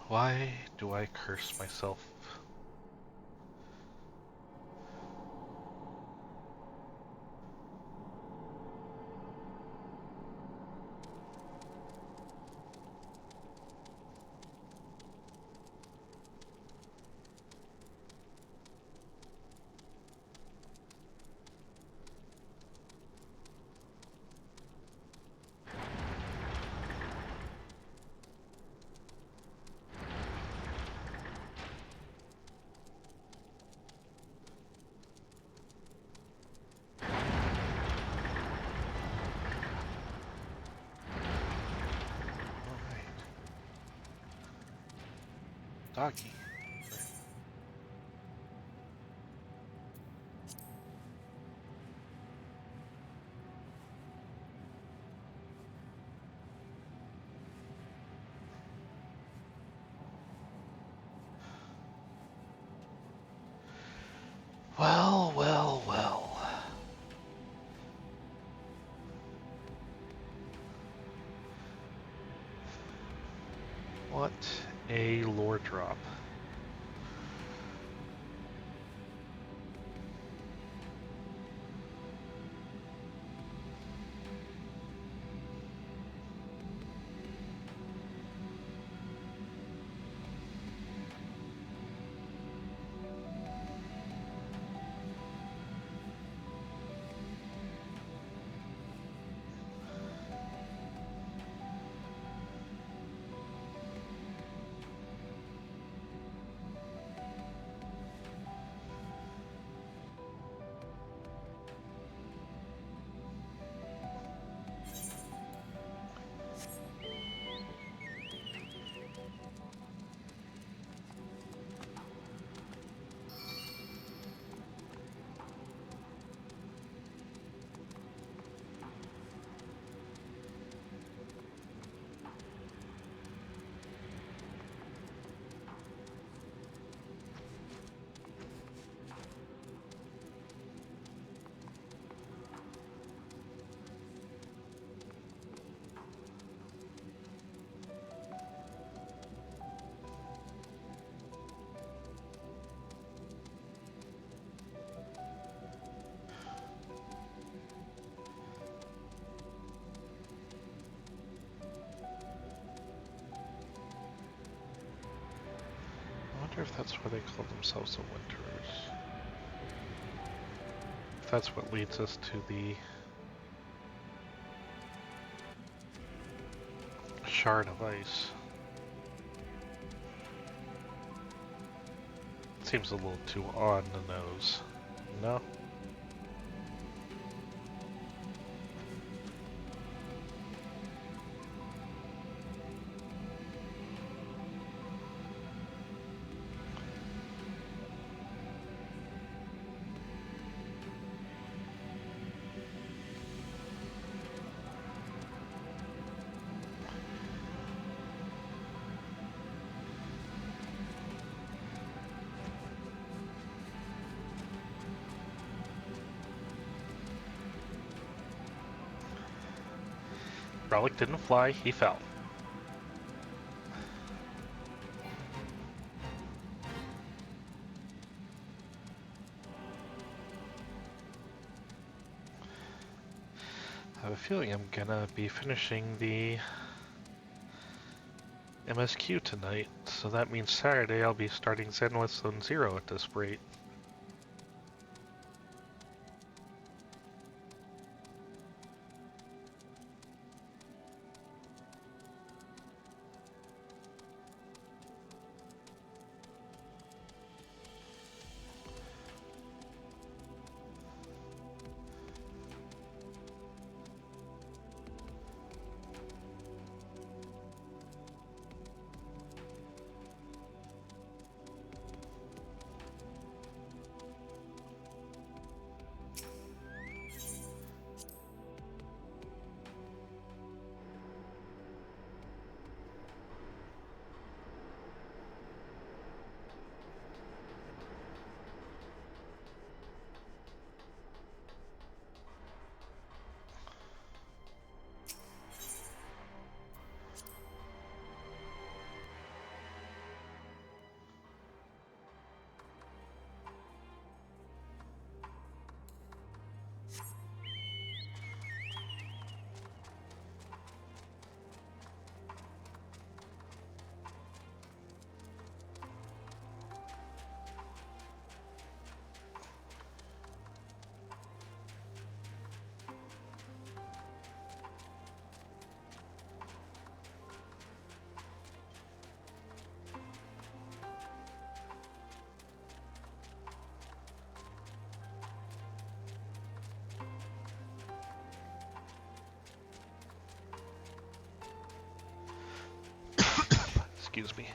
Why do I curse myself? Doggy. Well, well, well. What a lore drop. I wonder if that's why they call themselves the Winterers. If that's what leads us to the shard of ice. Seems a little too on the nose. No? Relic didn't fly, he fell. I have a feeling I'm gonna be finishing the MSQ tonight, so that means Saturday I'll be starting Zenless Zone Zero at this rate. Excuse me.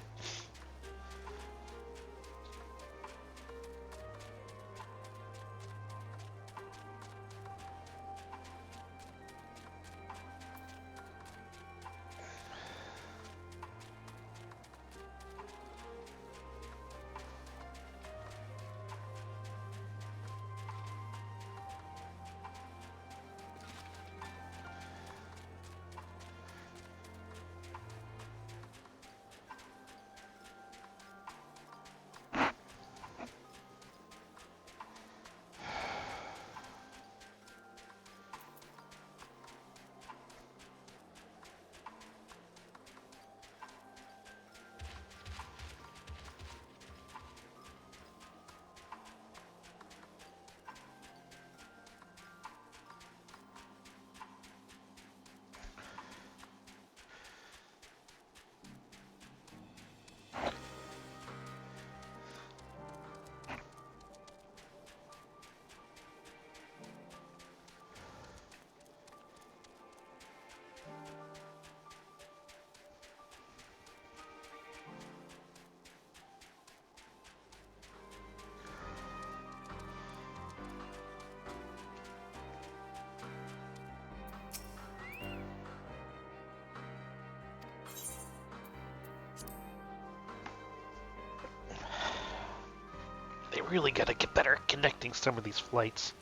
They really gotta get better at connecting some of these flights.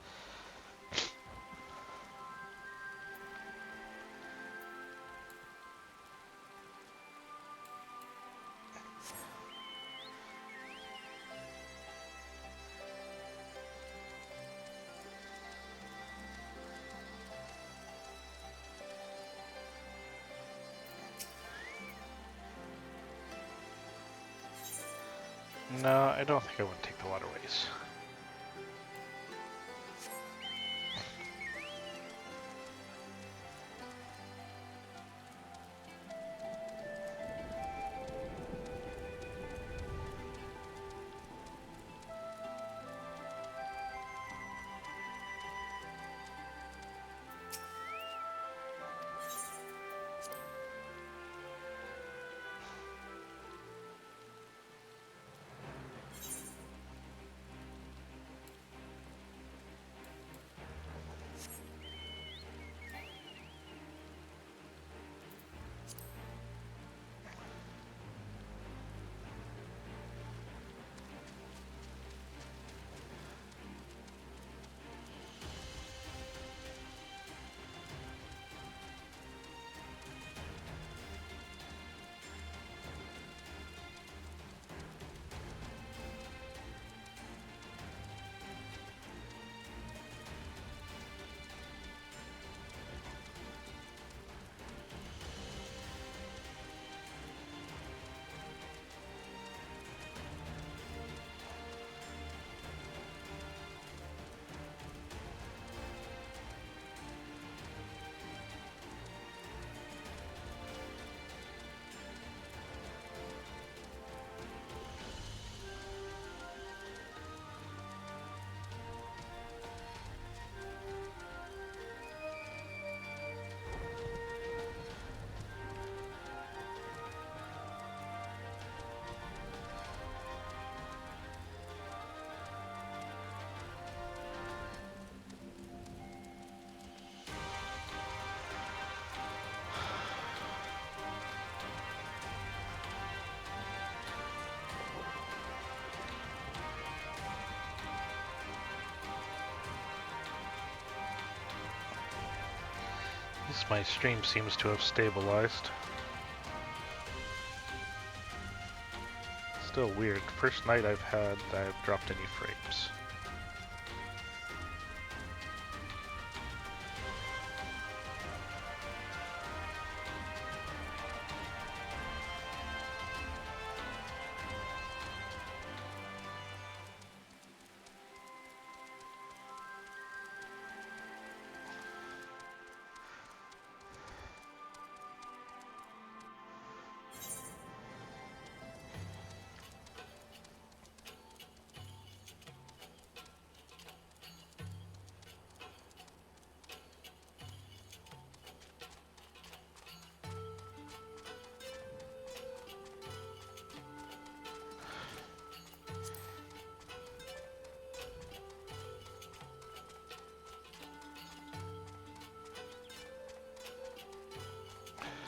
No, I don't think I want to take the waterways. least my stream seems to have stabilized. Still weird. First night I've dropped any frames.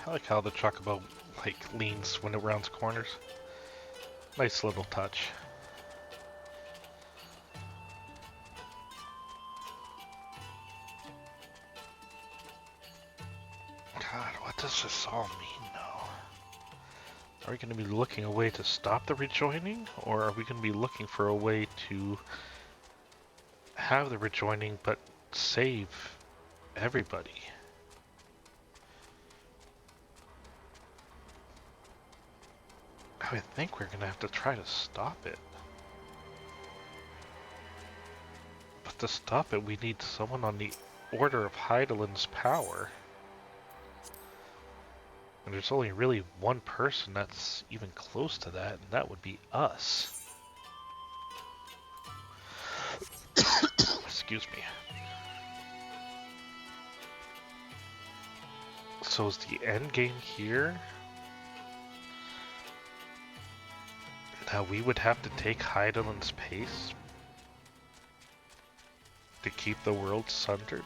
I like how the chocobo like leans when it rounds corners. Nice little touch. God, what does this all mean now? Are we going to be looking a way to stop the rejoining, or are we going to be looking for a way to have the rejoining but save everybody? I think we're gonna have to try to stop it. But to stop it, we need someone on the Order of Hydaelyn's power. And there's only really one person that's even close to that, and that would be us. Excuse me. So is the end game here? Now we would have to take Hydaelyn's pace to keep the world sundered?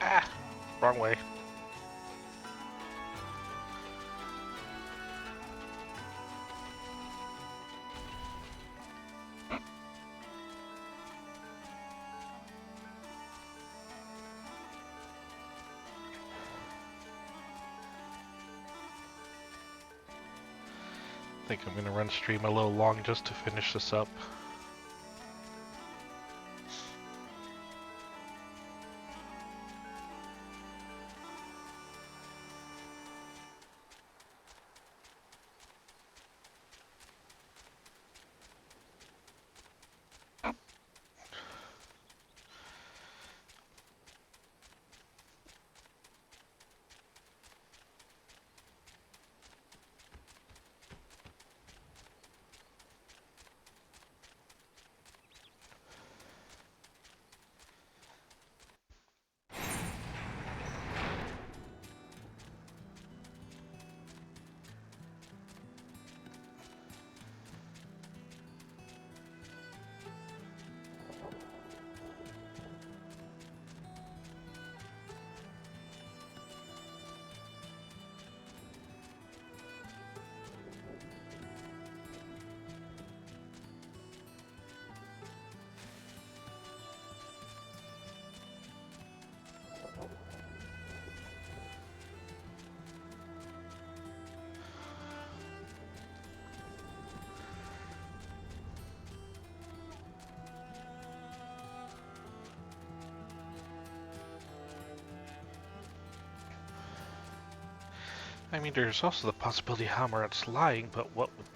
Ah! Wrong way. I think I'm gonna run stream a little long just to finish this up. I mean, there's also the possibility Hammerat's lying, but what would...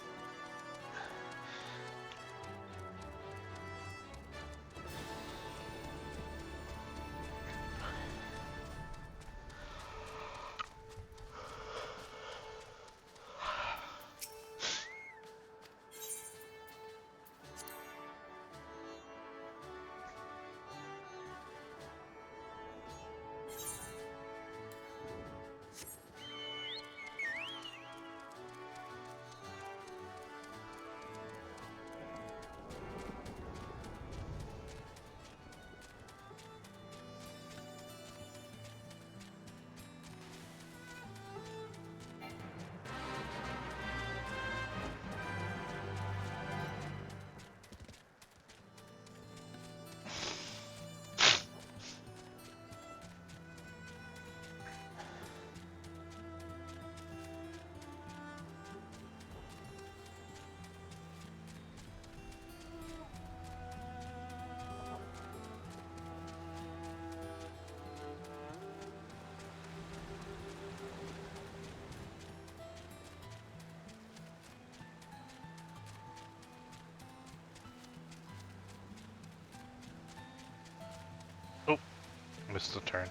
missed a turn.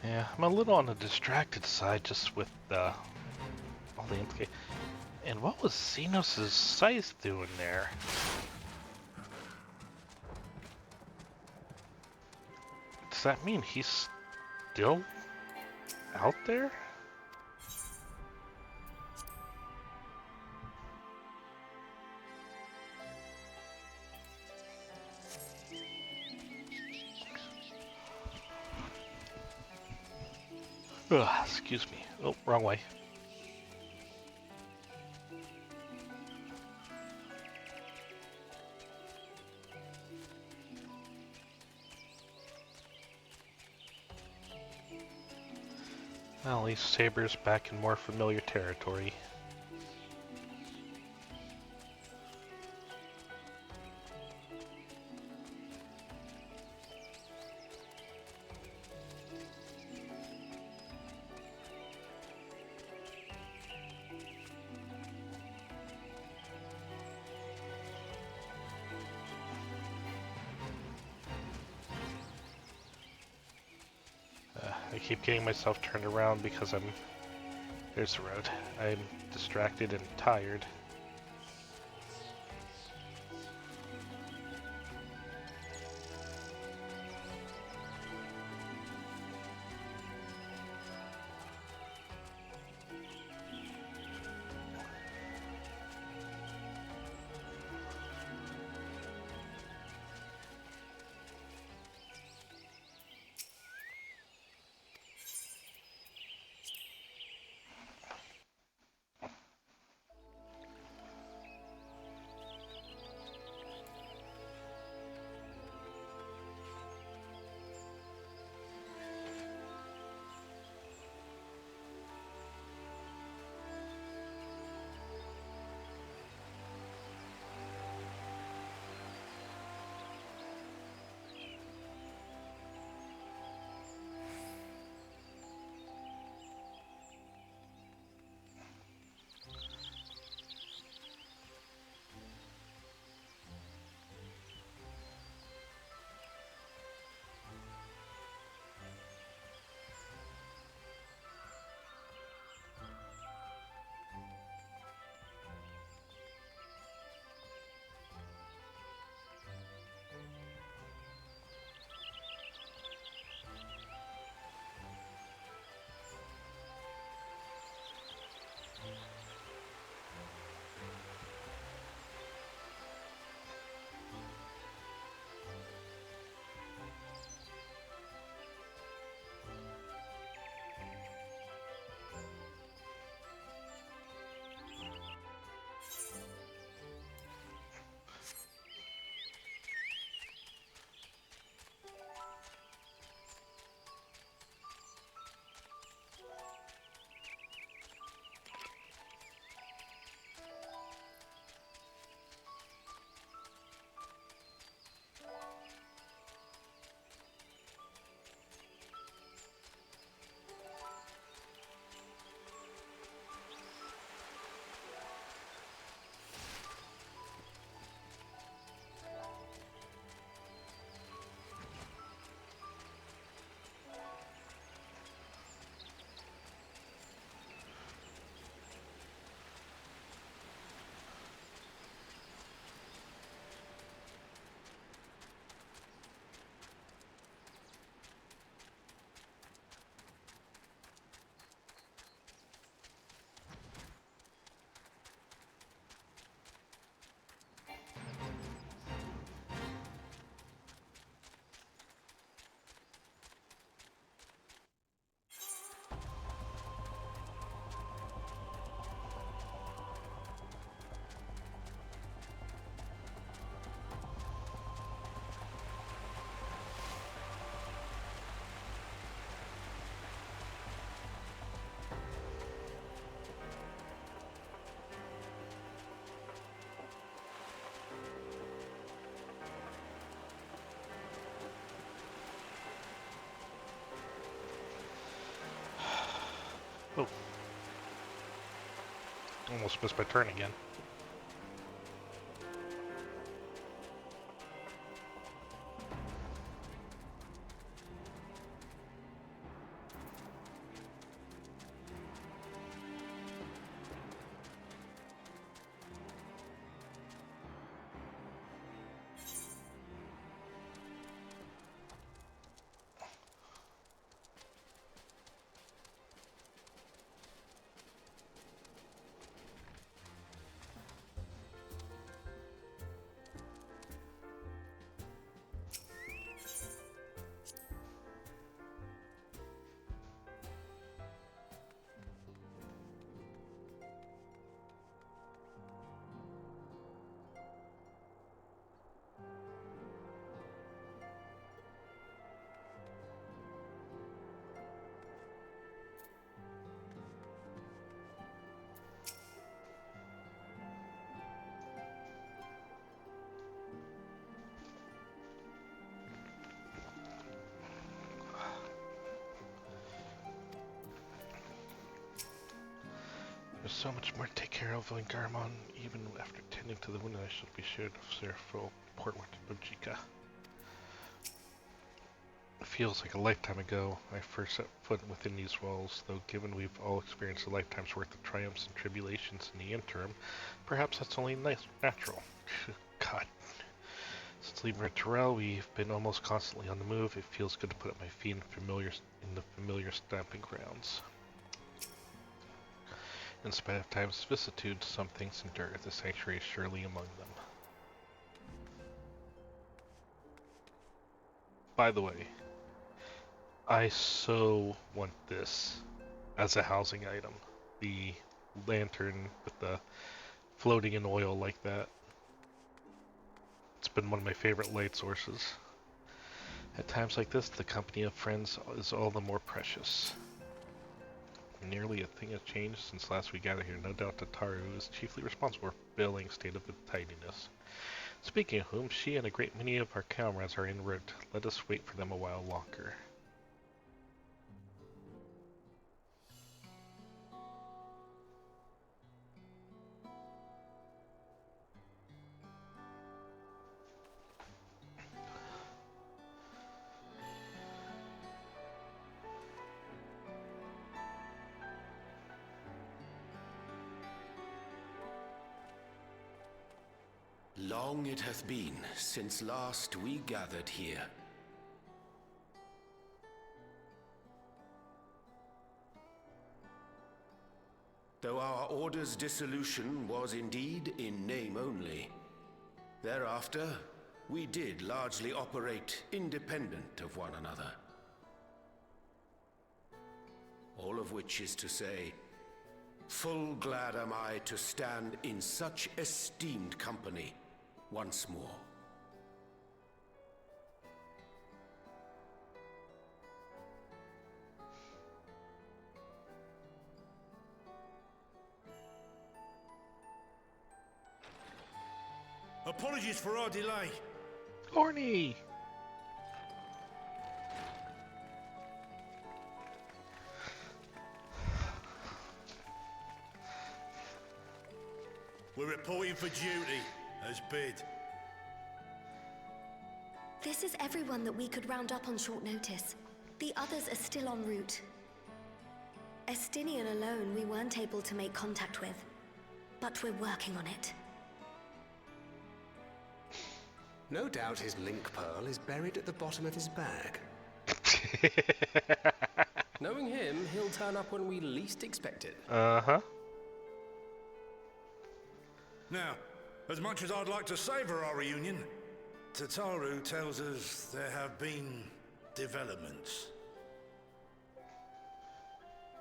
Yeah, I'm a little on the distracted side just with all the implications. And what was Xenos' scythe doing there? Does that mean he's still out there? Ugh, excuse me. Oh, wrong way. Well, at least Saber's back in more familiar territory. I keep getting myself turned around because there's the road. I'm distracted and tired. Oh. Almost missed my turn again. There's so much more to take care of in Garmon. Even after tending to the wounded, I shall be sure to serve full port with Bojika. It feels like a lifetime ago I first set foot within these walls, though given we've all experienced a lifetime's worth of triumphs and tribulations in the interim, perhaps that's only natural. God. Since leaving Terrell, we've been almost constantly on the move. It feels good to put up my feet in the familiar stamping grounds. In spite of time's vicissitudes, some things endure. The sanctuary is surely among them. By the way, I so want this as a housing item. The lantern with the floating in oil like that. It's been one of my favorite light sources. At times like this, the company of friends is all the more precious. Nearly a thing has changed since last we gathered here. No doubt Tataru is chiefly responsible for filling state of tidiness. Speaking of whom, she and a great many of our comrades are en route. Let us wait for them a while longer. Long it hath been since last we gathered here. Though our order's dissolution was indeed in name only, thereafter we did largely operate independent of one another. All of which is to say, full glad am I to stand in such esteemed company once more. Apologies for our delay. Orny! We're reporting for duty, as bid. This is everyone that we could round up on short notice. The others are still en route. Estinian alone we weren't able to make contact with, but we're working on it. No doubt his link pearl is buried at the bottom of his bag. Knowing him, he'll turn up when we least expect it. Uh-huh. Now, as much as I'd like to savour our reunion, Tataru tells us there have been developments.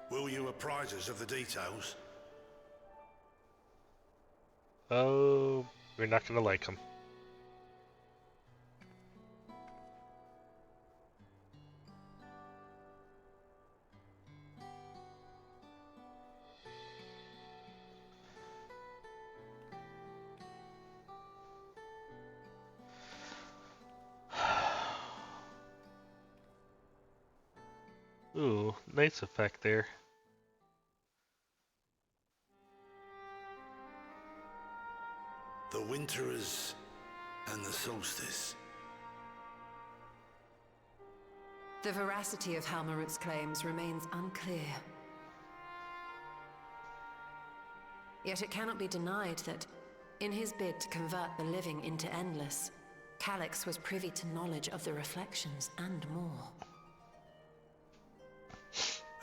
Will you apprise us of the details? Oh, we're not gonna like him. Ooh, nice effect there. The Winterers and the Solstice. The veracity of Halmarut's claims remains unclear. Yet it cannot be denied that, in his bid to convert the living into endless, Calyx was privy to knowledge of the reflections and more.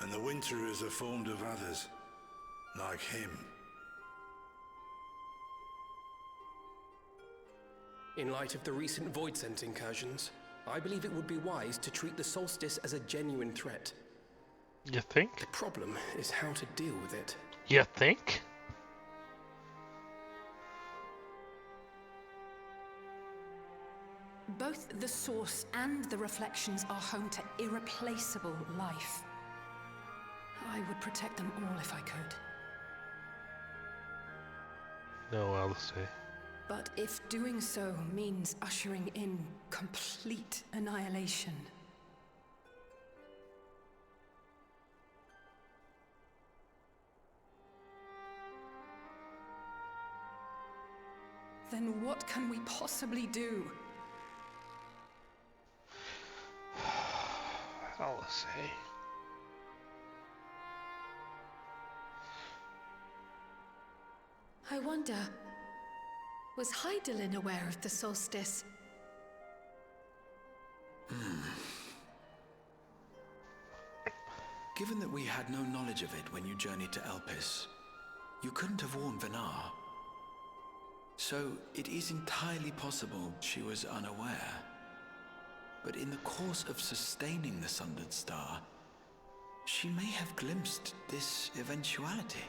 And the Winterers are formed of others, like him. In light of the recent Void Sense incursions, I believe it would be wise to treat the Solstice as a genuine threat. You think? The problem is how to deal with it. You think? Both the Source and the Reflections are home to irreplaceable life. I would protect them all if I could. No, Alice. But if doing so means ushering in complete annihilation... Then what can we possibly do? Alice, hey. I wonder, was Hydaelyn aware of the solstice? Given that we had no knowledge of it when you journeyed to Elpis, you couldn't have warned Venar. So it is entirely possible she was unaware. But in the course of sustaining the Sundered Star, she may have glimpsed this eventuality.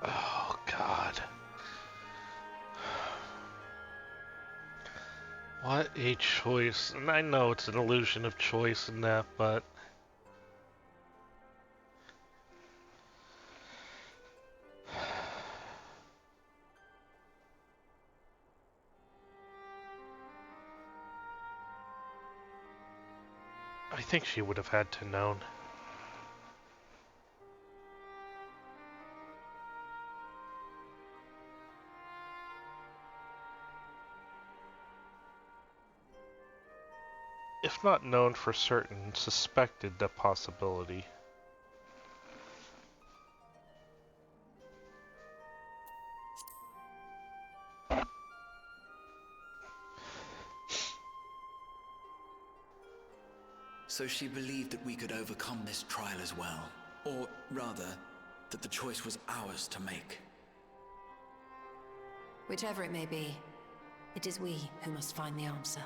Oh, God. What a choice. And I know it's an illusion of choice in that, but... I think she would have had to known. If not known for certain, suspected the possibility. So she believed that we could overcome this trial as well. Or rather, that the choice was ours to make. Whichever it may be, it is we who must find the answer.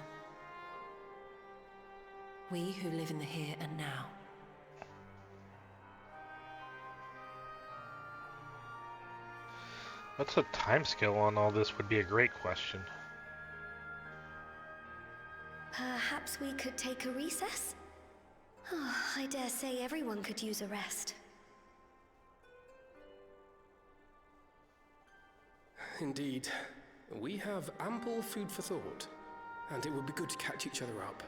We who live in the here and now. What's the timescale on all this would be a great question. Perhaps we could take a recess? Oh, I dare say everyone could use a rest. Indeed. We have ample food for thought, and it would be good to catch each other up.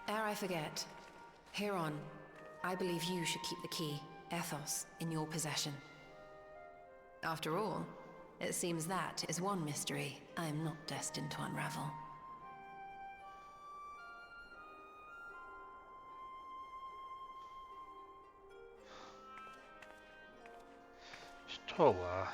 Ere I forget, hereon, I believe you should keep the key, Ethos, in your possession. After all, it seems that is one mystery I am not destined to unravel. Stola.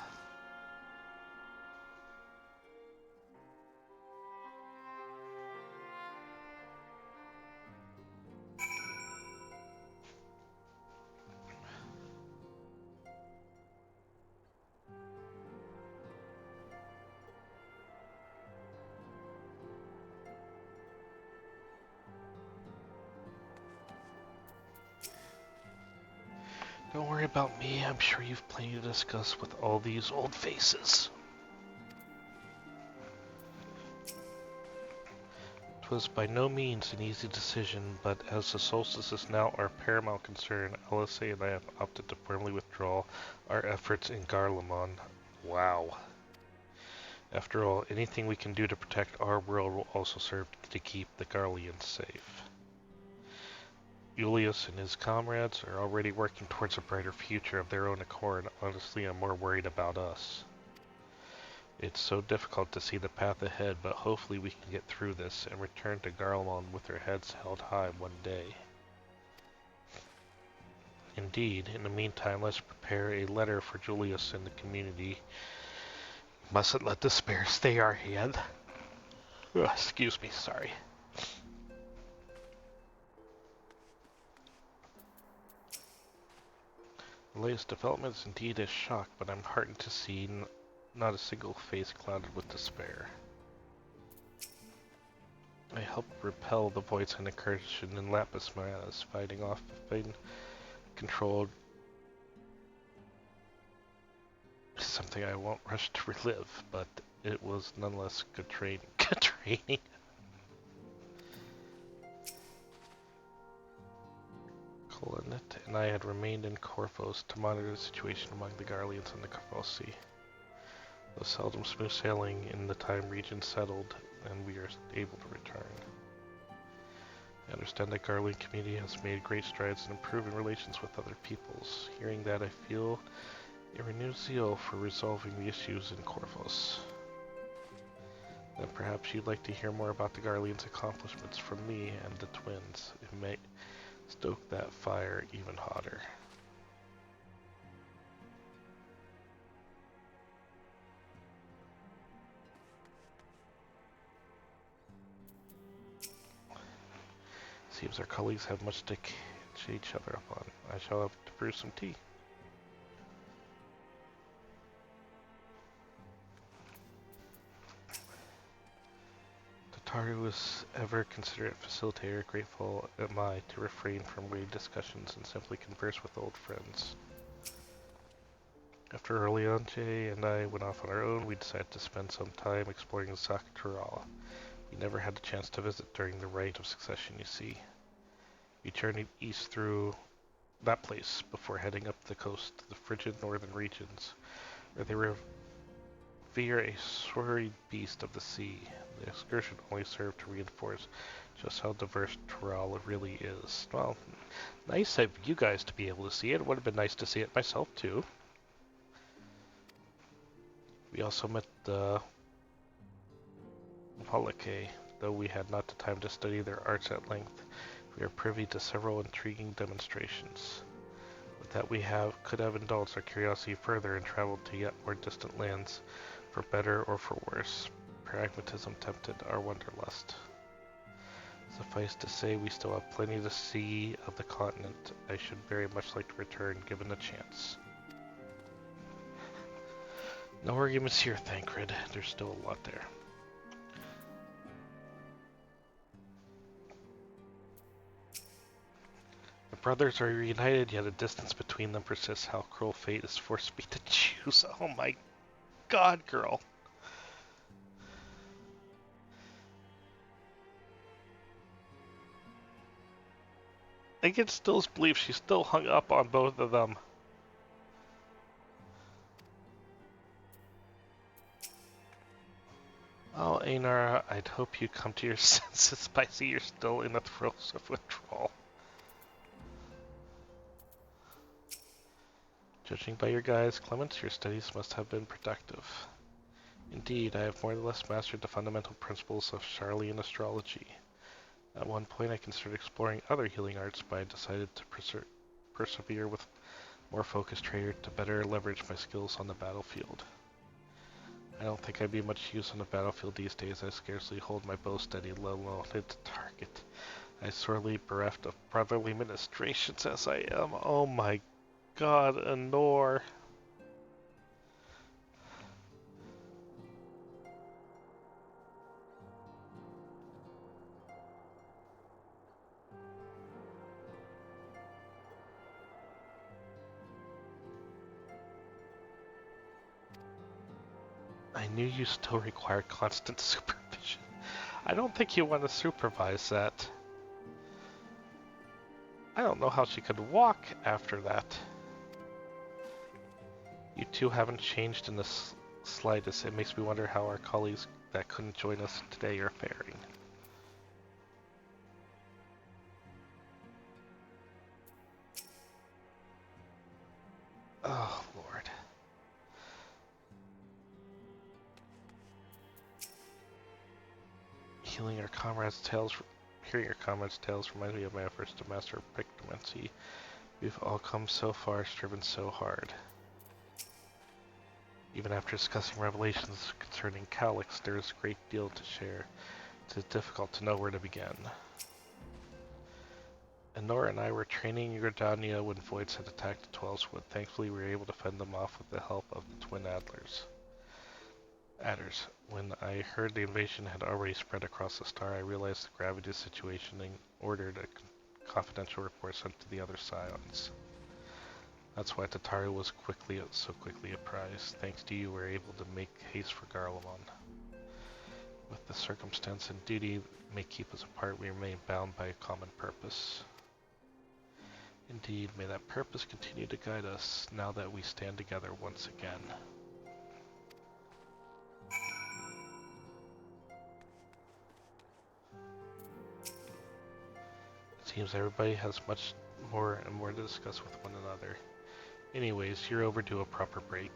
Don't worry about me, I'm sure you've plenty to discuss with all these old faces. 'Twas by no means an easy decision, but as the solstice is now our paramount concern, LSA and I have opted to firmly withdraw our efforts in Garlemald. Wow. After all, anything we can do to protect our world will also serve to keep the Garleans safe. Julius and his comrades are already working towards a brighter future of their own accord. Honestly, I'm more worried about us. It's so difficult to see the path ahead, but hopefully we can get through this and return to Garlemald with our heads held high one day. Indeed, in the meantime, let's prepare a letter for Julius and the community. Mustn't let despair stay our hand. Ugh, excuse me, sorry. The latest development is indeed a shock, but I'm heartened to see not a single face clouded with despair. I helped repel the Void's incursion in Lapis Mianas, fighting off Fane controlled something I won't rush to relive, but it was nonetheless good training. Good training. and I had remained in Corphos to monitor the situation among the Garleans and the Corphosi. Though seldom smooth sailing in the time region settled, and we are able to return. I understand the Garlean community has made great strides in improving relations with other peoples. Hearing that, I feel a renewed zeal for resolving the issues in Corphos. Then perhaps you'd like to hear more about the Garleans' accomplishments from me and the twins. It may stoke that fire even hotter. Seems our colleagues have much to catch each other up on. I shall have to brew some tea. Tataru was ever considerate facilitator. Grateful am I to refrain from weird discussions and simply converse with old friends. After early on, Jay and I went off on our own. We decided to spend some time exploring Sakaturala. We never had the chance to visit during the Rite of Succession, you see. We journeyed east through that place before heading up the coast to the frigid northern regions, where they revere a sorry beast of the sea. The excursion only served to reinforce just how diverse Tural really is. Well, nice of you guys to be able to see it. It would have been nice to see it myself, too. We also met the Valake, though we had not the time to study their arts at length. We are privy to several intriguing demonstrations. With that we could have indulged our curiosity further and traveled to yet more distant lands, for better or for worse. Pragmatism tempted our wanderlust. Suffice to say, we still have plenty to see of the continent. I should very much like to return, given the chance. No arguments here, Thancred. There's still a lot there. The brothers are reunited, yet a distance between them persists. How cruel fate has forced me to choose. Oh my god, girl. I can still believe she's still hung up on both of them. Oh, Ainara, I'd hope you come to your senses. I see you're still in the throes of withdrawal. Judging by your guise, Clemens, your studies must have been productive. Indeed, I have more or less mastered the fundamental principles of Charlian astrology. At one point, I considered exploring other healing arts, but I decided to persevere with more focused training to better leverage my skills on the battlefield. I don't think I'd be much use on the battlefield these days. I scarcely hold my bow steady, let alone its target. I sorely bereft of brotherly ministrations as I am. Oh my god, Anor. I knew you still required constant supervision. I don't think you want to supervise that. I don't know how she could walk after that. You two haven't changed in the slightest. It makes me wonder how our colleagues that couldn't join us today are faring. Oh, Lord. Hearing our comrades' tales reminds me of my efforts to master pictomancy. We've all come so far, striven so hard. Even after discussing revelations concerning Calyx, there is a great deal to share. It is difficult to know where to begin. Anora and I were training in Gridania when Voids had attacked the 12's Wood. Thankfully, we were able to fend them off with the help of the twin adders. When I heard the invasion had already spread across the star, I realized the gravity of the situation and ordered a confidential report sent to the other scions. That's why Tataru was so quickly apprised. Thanks to you, we were able to make haste for Garlemon. With the circumstance and duty may keep us apart, we remain bound by a common purpose. Indeed, may that purpose continue to guide us now that we stand together once again. It seems everybody has much more and more to discuss with one another. Anyways, you're overdue a proper break.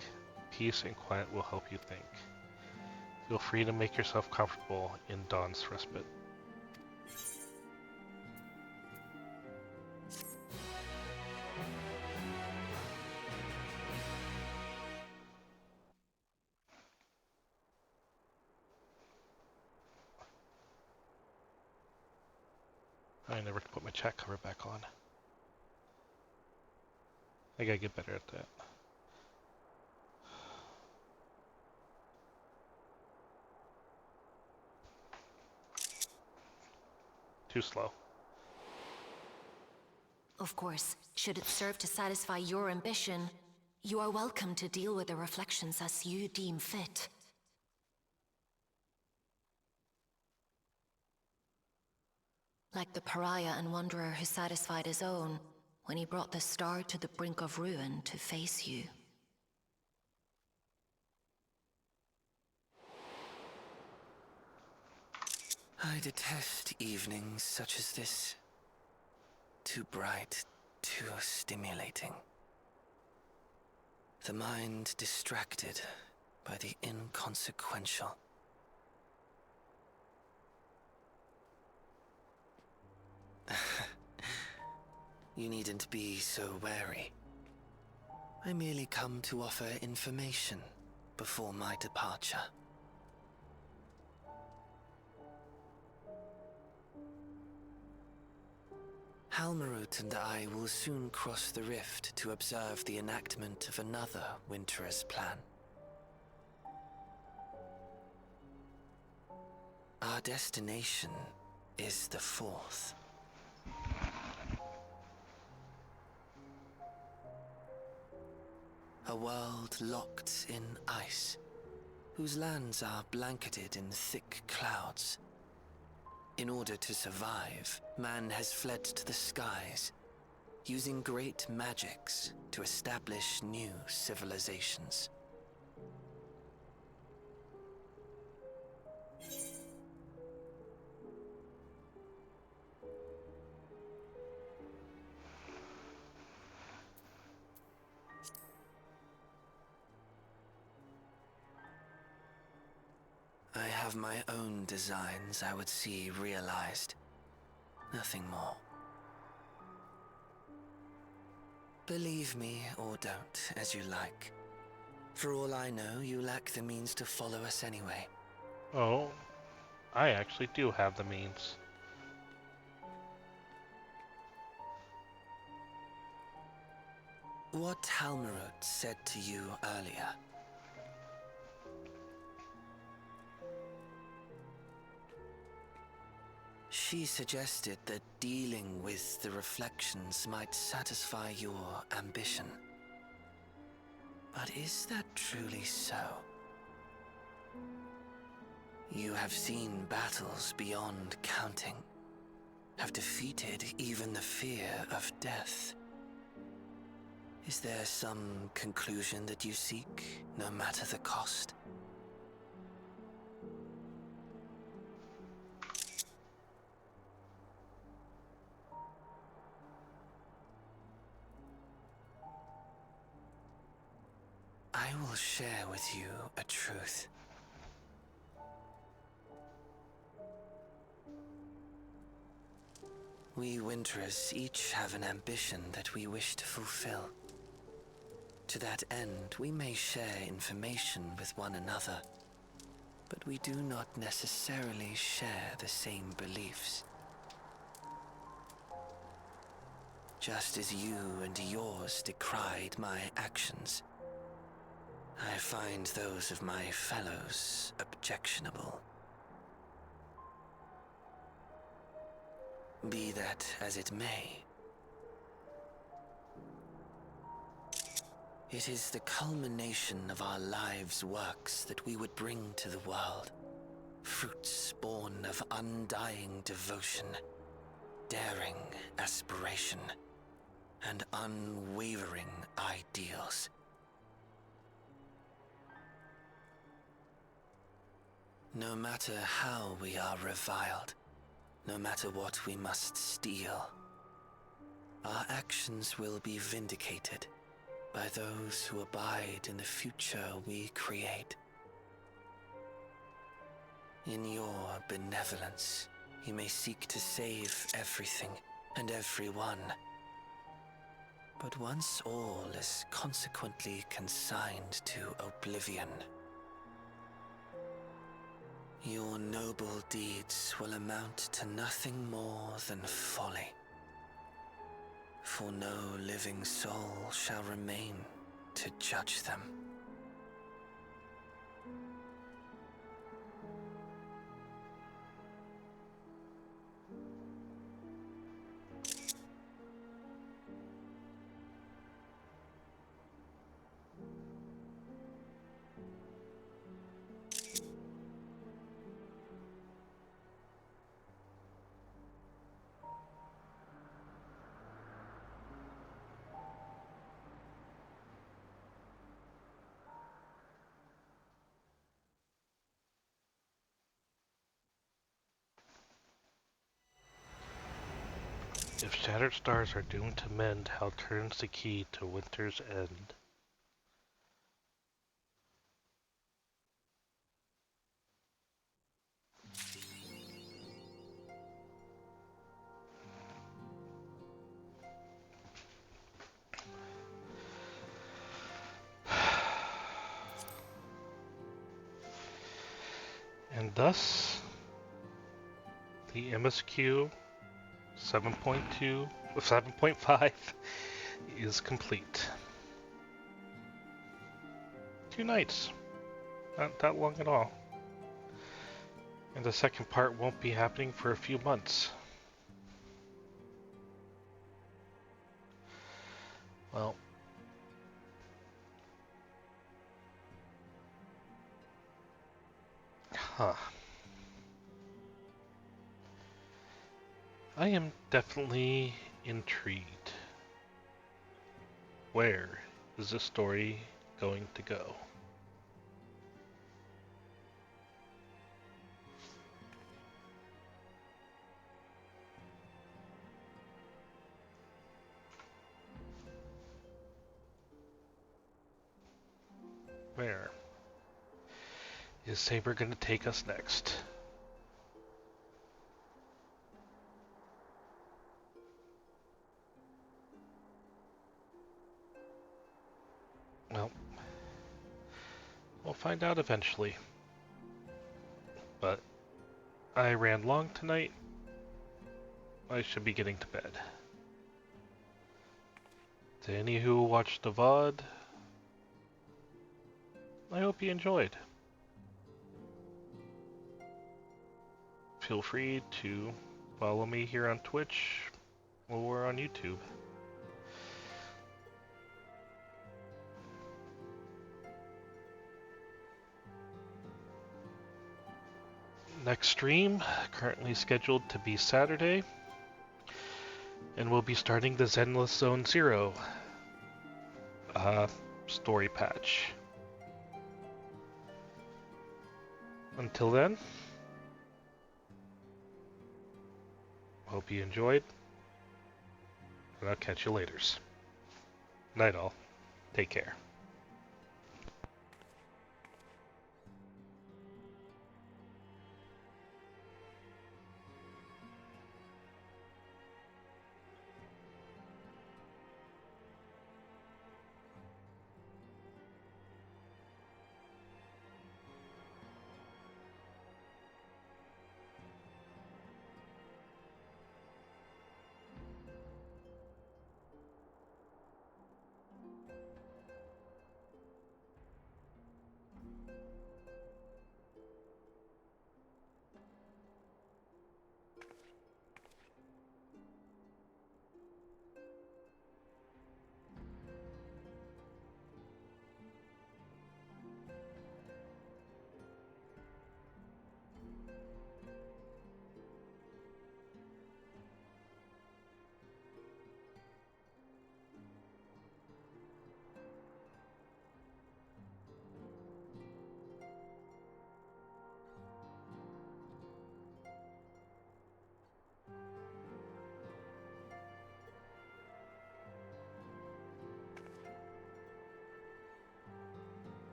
Peace and quiet will help you think. Feel free to make yourself comfortable in Dawn's respite. I never put my chat cover back on. I gotta get better at that. Too slow. Of course, should it serve to satisfy your ambition, you are welcome to deal with the reflections as you deem fit. Like the pariah and wanderer who satisfied his own when he brought the star to the brink of ruin to face you. I detest evenings such as this. Too bright, too stimulating. The mind distracted by the inconsequential. You needn't be so wary. I merely come to offer information before my departure. Halmarut and I will soon cross the rift to observe the enactment of another Winter's plan. Our destination is the fourth. A world locked in ice, whose lands are blanketed in thick clouds. In order to survive, man has fled to the skies, using great magics to establish new civilizations. I have my own designs I would see realized. Nothing more. Believe me or don't, as you like. For all I know, you lack the means to follow us anyway. Oh, I actually do have the means. What Halmarut said to you earlier. She suggested that dealing with the reflections might satisfy your ambition. But is that truly so? You have seen battles beyond counting, have defeated even the fear of death. Is there some conclusion that you seek, no matter the cost? I will share with you a truth. We Winterers each have an ambition that we wish to fulfill. To that end, we may share information with one another, but we do not necessarily share the same beliefs. Just as you and yours decried my actions, I find those of my fellows objectionable. Be that as it may, it is the culmination of our lives' works that we would bring to the world. Fruits born of undying devotion, daring aspiration, and unwavering ideals. No matter how we are reviled, no matter what we must steal, our actions will be vindicated by those who abide in the future we create. In your benevolence, you may seek to save everything and everyone. But once all is consequently consigned to oblivion, your noble deeds will amount to nothing more than folly. For no living soul shall remain to judge them. If shattered stars are doomed to mend, how turns the key to winter's end? And thus, the MSQ 7.5 is complete. 2 nights. Not that long at all. And the second part won't be happening for a few months. Well, I am definitely intrigued. Where is this story going to go? Where is Saber going to take us next? Well, we'll find out eventually. But I ran long tonight. I should be getting to bed. To any who watched the VOD, I hope you enjoyed. Feel free to follow me here on Twitch or on YouTube. Next stream, currently scheduled to be Saturday, and we'll be starting the Zenless Zone Zero story patch. Until then, hope you enjoyed, and I'll catch you laters. Night all. Take care.